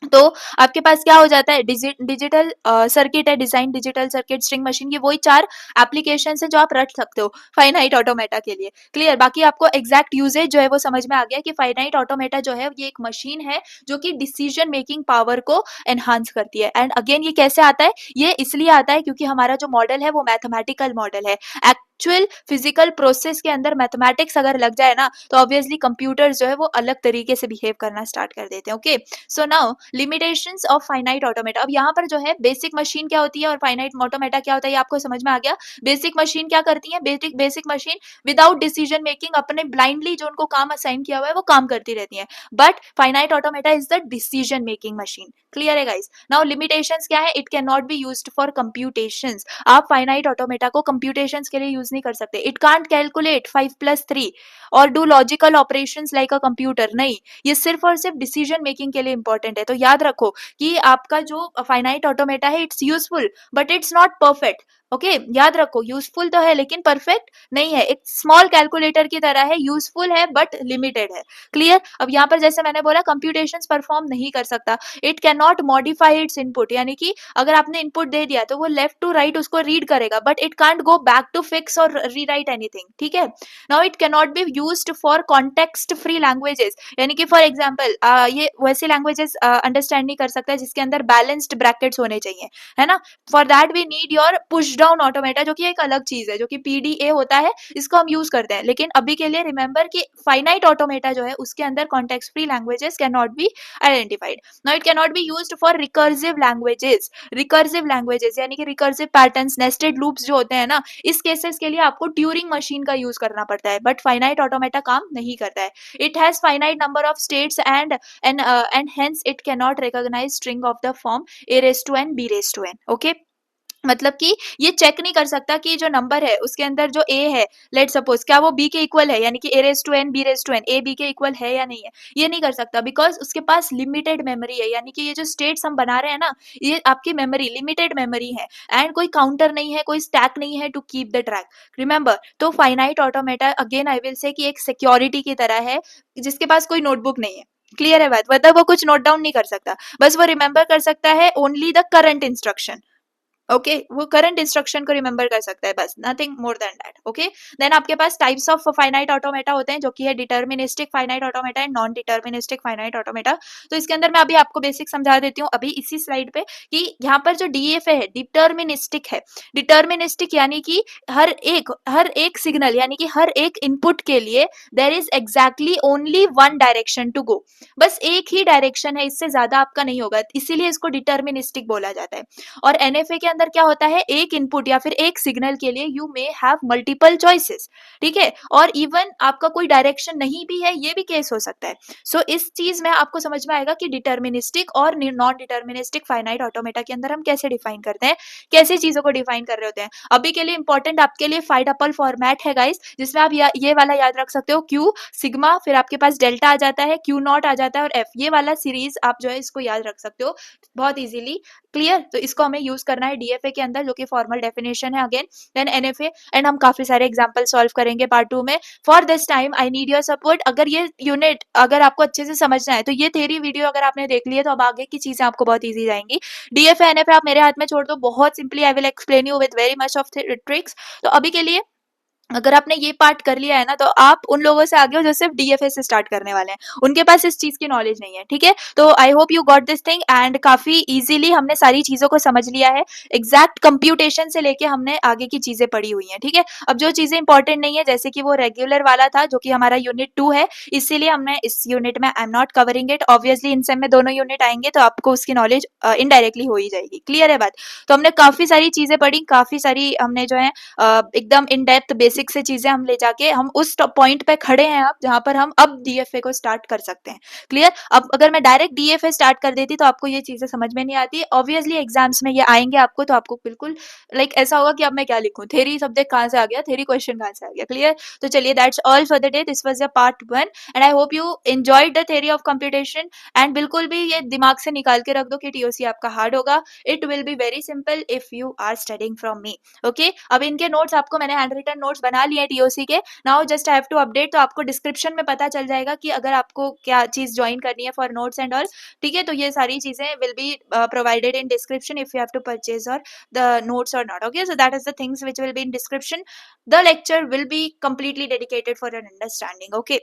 तो आपके पास क्या हो जाता है, डिजिटल सर्किट है, design digital circuit string machine, ये वही 4 एप्लीकेशन है जो आप रख सकते हो फाइनाइट ऑटोमेटा के लिए। क्लियर, बाकी आपको एग्जैक्ट यूजेज जो है वो समझ में आ गया कि फाइनाइट ऑटोमेटा जो है ये एक मशीन है जो कि डिसीजन मेकिंग पावर को एनहांस करती है। एंड अगेन ये कैसे आता है, ये इसलिए आता है क्योंकि हमारा जो मॉडल है वो मैथमेटिकल मॉडल है। एक्चुअल फिजिकल प्रोसेस के अंदर मैथमेटिक्स अगर लग जाए ना तो ऑब्वियसली कंप्यूटर्स जो है वो अलग तरीके से बिहेव करना स्टार्ट कर देते हैं। Okay, so now limitations of finite automata. अब यहाँ पर जो है बेसिक मशीन क्या होती है और फाइनाइट ऑटोमेटा क्या होता है ये आपको समझ में आ गया। बेसिक मशीन क्या करती है, basic machine without decision making अपने ब्लाइंडली जो उनको काम असाइन किया हुआ है वो काम करती रहती है, but finite automata is the decision making machine. Clear है गाइस। नाउ लिमिटेशंस क्या है, it can not be used for computations. आप फाइनाइट ऑटोमेटा को कंप्यूटेशंस के लिए यूज नहीं कर सकते। इट कांट कैलकुलेट 5+3 और do logical operations like a computer, नहीं, ये सिर्फ और सिर्फ डिसीजन मेकिंग के लिए इंपॉर्टेंट है। तो याद रखो कि आपका जो फाइनाइट ऑटोमेटा है it's useful but it's not perfect. Okay, याद रखो यूजफुल तो है लेकिन परफेक्ट नहीं है। एक स्मॉल कैलकुलेटर की तरह है, यूजफुल है बट लिमिटेड है। क्लियर, अब यहाँ पर जैसे मैंने बोला कंप्यूटेशंस परफॉर्म नहीं कर सकता। It can not modify its input, यानी कि अगर आपने इनपुट दे दिया तो वो लेफ्ट टू राइट उसको रीड करेगा, but it can't go back to fix और रीराइट एनीथिंग। ठीक है, now it can not be used for context free languages, यानी कि फॉर एग्जांपल ये वैसे लैंग्वेजेस अंडरस्टैंड नहीं कर सकता जिसके अंदर बैलेंस्ड ब्रैकेट्स होने चाहिए, है ना। For that we need your push down automata, जो कि एक अलग चीज है, जो कि पीडीए होता है, इसको हम यूज करते हैं। लेकिन अभी के लिए रिमेंबर कि फाइनाइट ऑटोमेटा जो है उसके अंदर context free languages can not be identified. Now it can not be used for recursive languages, यानी कि रिकर्सिव पैटर्न्स, नेस्टेड लूप्स जो होते हैं ना, इस केसेस के के लिए आपको ट्यूरिंग मशीन का यूज करना पड़ता है, बट फाइनाइट ऑटोमेटा काम नहीं करता है. It has finite number of states and hence it cannot recognize string of the form a raised to n b raised to n. Okay, मतलब कि ये चेक नहीं कर सकता कि जो नंबर है उसके अंदर जो a है, लेट सपोज, क्या वो b के इक्वल है, यानी कि a raise to n b raise to n, a b के इक्वल है या नहीं है, ये नहीं कर सकता, बिकॉज उसके पास लिमिटेड मेमोरी है. यानी कि ये जो स्टेट्स हम बना रहे हैं ना, ये आपकी मेमोरी, लिमिटेड मेमोरी है, एंड कोई काउंटर नहीं है, कोई स्टैक नहीं है to keep the track. Remember, तो finite automata again I will say कि एक सिक्योरिटी की तरह है, जिसके पास कोई नोटबुक नहीं है. क्लियर है बात, मतलब वो कुछ नोट डाउन नहीं कर सकता, बस वो रिमेंबर कर सकता है only the current instruction. Okay, वो करंट इंस्ट्रक्शन को रिमेंबर कर सकता है, बस, nothing more than that. Okay, then आपके पास टाइप्स ऑफ फाइनाइट ऑटोमेटा होते हैं, जो कि है deterministic finite automata and non deterministic finite automata. तो इसके अंदर मैं अभी आपको बेसिक समझा देती हूँ अभी इसी स्लाइड पे, कि यहाँ पर जो डीएफए है डिटर्मिनिस्टिक है. डिटर्मिनिस्टिक यानी कि हर एक सिग्नल, यानी कि हर एक इनपुट के लिए there is exactly only one direction to go. बस एक ही डायरेक्शन है, इससे ज्यादा आपका नहीं होगा, इसीलिए इसको डिटर्मिनिस्टिक बोला जाता है. और एनएफए के अंदर क्या होता है, एक इनपुट या फिर एक सिग्नल के लिए you may have multiple choices. ठीक है, और इवन आपका कोई डायरेक्शन नहीं भी है, ये भी केस हो सकता है. सो इस चीज में आपको समझ में आएगा कि डिटर्मिनिस्टिक और नॉन डिटर्मिनिस्टिक फाइनाइट ऑटोमेटा के अंदर हम कैसे डिफाइन करते हैं, कैसे चीजों को डिफाइन कर रहे होते हैं. अभी के लिए इंपॉर्टेंट आपके लिए 5 टपल फॉर्मेट है गाइस, जिसमें आप ये वाला याद रख सकते हो, क्यू सिग्मा, फिर आपके पास डेल्टा आ जाता है, क्यू नॉट आ जाता है, और एफ. ये वाला सीरीज आप जो है इसको याद रख सकते हो बहुत इजीली. क्लियर, तो इसको हमें यूज करना है डीएफए के अंदर, जो कि फॉर्मल डेफिनेशन है अगेन. देन एनएफए, एंड हम काफी सारे एग्जांपल सॉल्व करेंगे पार्ट 2 में. For this time I need your support. अगर ये यूनिट अगर आपको अच्छे से समझना है, तो ये थ्योरी वीडियो अगर आपने देख ली है, तो अब आगे की चीजें आपको बहुत ईजी जाएंगी. डीएफए एनएफए आप मेरे हाथ में छोड़ दो, बहुत simply I will explain you with very much of tricks. तो अभी के लिए अगर आपने ये पार्ट कर लिया है ना, तो आप उन लोगों से आगे हो जो सिर्फ डीएफए से स्टार्ट करने वाले हैं, उनके पास इस चीज की नॉलेज नहीं है. ठीक है, तो I hope you got this thing, and काफी इजीली हमने सारी चीजों को समझ लिया है. एग्जैक्ट कंप्यूटेशन से लेके हमने आगे की चीजें पढ़ी हुई हैं. ठीक है, अब जो चीजें इंपॉर्टेंट नहीं है, जैसे कि वो रेगुलर वाला था, जो कि हमारा यूनिट 2 है, इसीलिए हमने इस यूनिट में I am not covering it. Obviously इन सब में दोनों यूनिट आएंगे, तो आपको उसकी नॉलेज इनडायरेक्टली हो ही जाएगी. क्लियर है बात, तो हमने काफी सारी चीजें पढ़ी, काफी सारी हमने जो है एकदम इन डेप्थ बेसिक से चीजें हम ले जाके हम उस पॉइंट पे खड़े हैं अब, जहां पर हम अब डीएफए को स्टार्ट कर सकते हैं. क्लियर, अब अगर मैं डायरेक्ट डीएफए स्टार्ट कर देती तो आपको ये चीजें समझ में नहीं आती. ऑब्वियसली एग्जाम्स में ये आएंगे आपको, तो आपको बिल्कुल लाइक ऐसा होगा कि अब मैं क्या लिखूं, थ्योरी सब्जेक्ट कहाँ से आ गया, थ्योरी क्वेश्चन कहाँ से आ गया. क्लियर, तो चलिए, that's all for the day. This was your part 1 and I hope you enjoyed the theory of computation. And बिल्कुल भी ये दिमाग से निकाल के रख दो कि टीओसी आपका हार्ड होगा. It will be very simple if you are studying from me. Okay, अब इनके नोट्स आपको मैंने हैंड रिटन नोट्स बना लिए टीओसी के. Now just I have to update, तो आपको डिस्क्रिप्शन में पता चल जाएगा कि अगर आपको क्या चीज ज्वाइन करनी है फॉर नोट्स एंड ऑल. ठीक है, तो ये सारी चीजें will be provided in description if you have to purchase और द नोट्स और not. Okay, so that is the things which will be in description. The lecture will be completely dedicated for your understanding. Okay,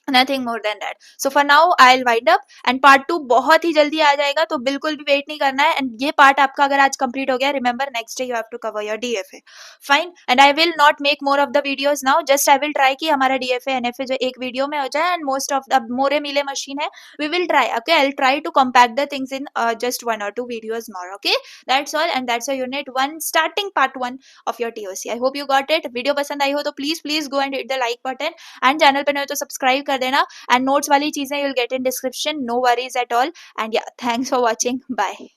nothing more than that. So for now I will wind up, and part 2 बहुत ही जल्दी आ जाएगा, तो बिल्कुल भी वेट नहीं करना है. एंड ये पार्ट आपका अगर आज कंप्लीट हो गया, remember next day you have to cover your DFA. Fine, and I will not make more of the videos now, just I will try कि हमारा डीएफए एनएफए जो एक वीडियो में हो जाए. And most of the Moore Mealy machine है, we will try. Okay, I will try to compact the things in just 1 or 2 videos more. Okay, that's all, and that's your unit 1 starting part 1 of your TOC. I hope you got it. Video पसंद आई हो तो please please go and hit the like button, and channel पे नए हो तो सब्सक्राइब कर देना. एंड नोट्स वाली चीजें you'll get in description, no worries at all. And yeah, thanks for watching. Bye.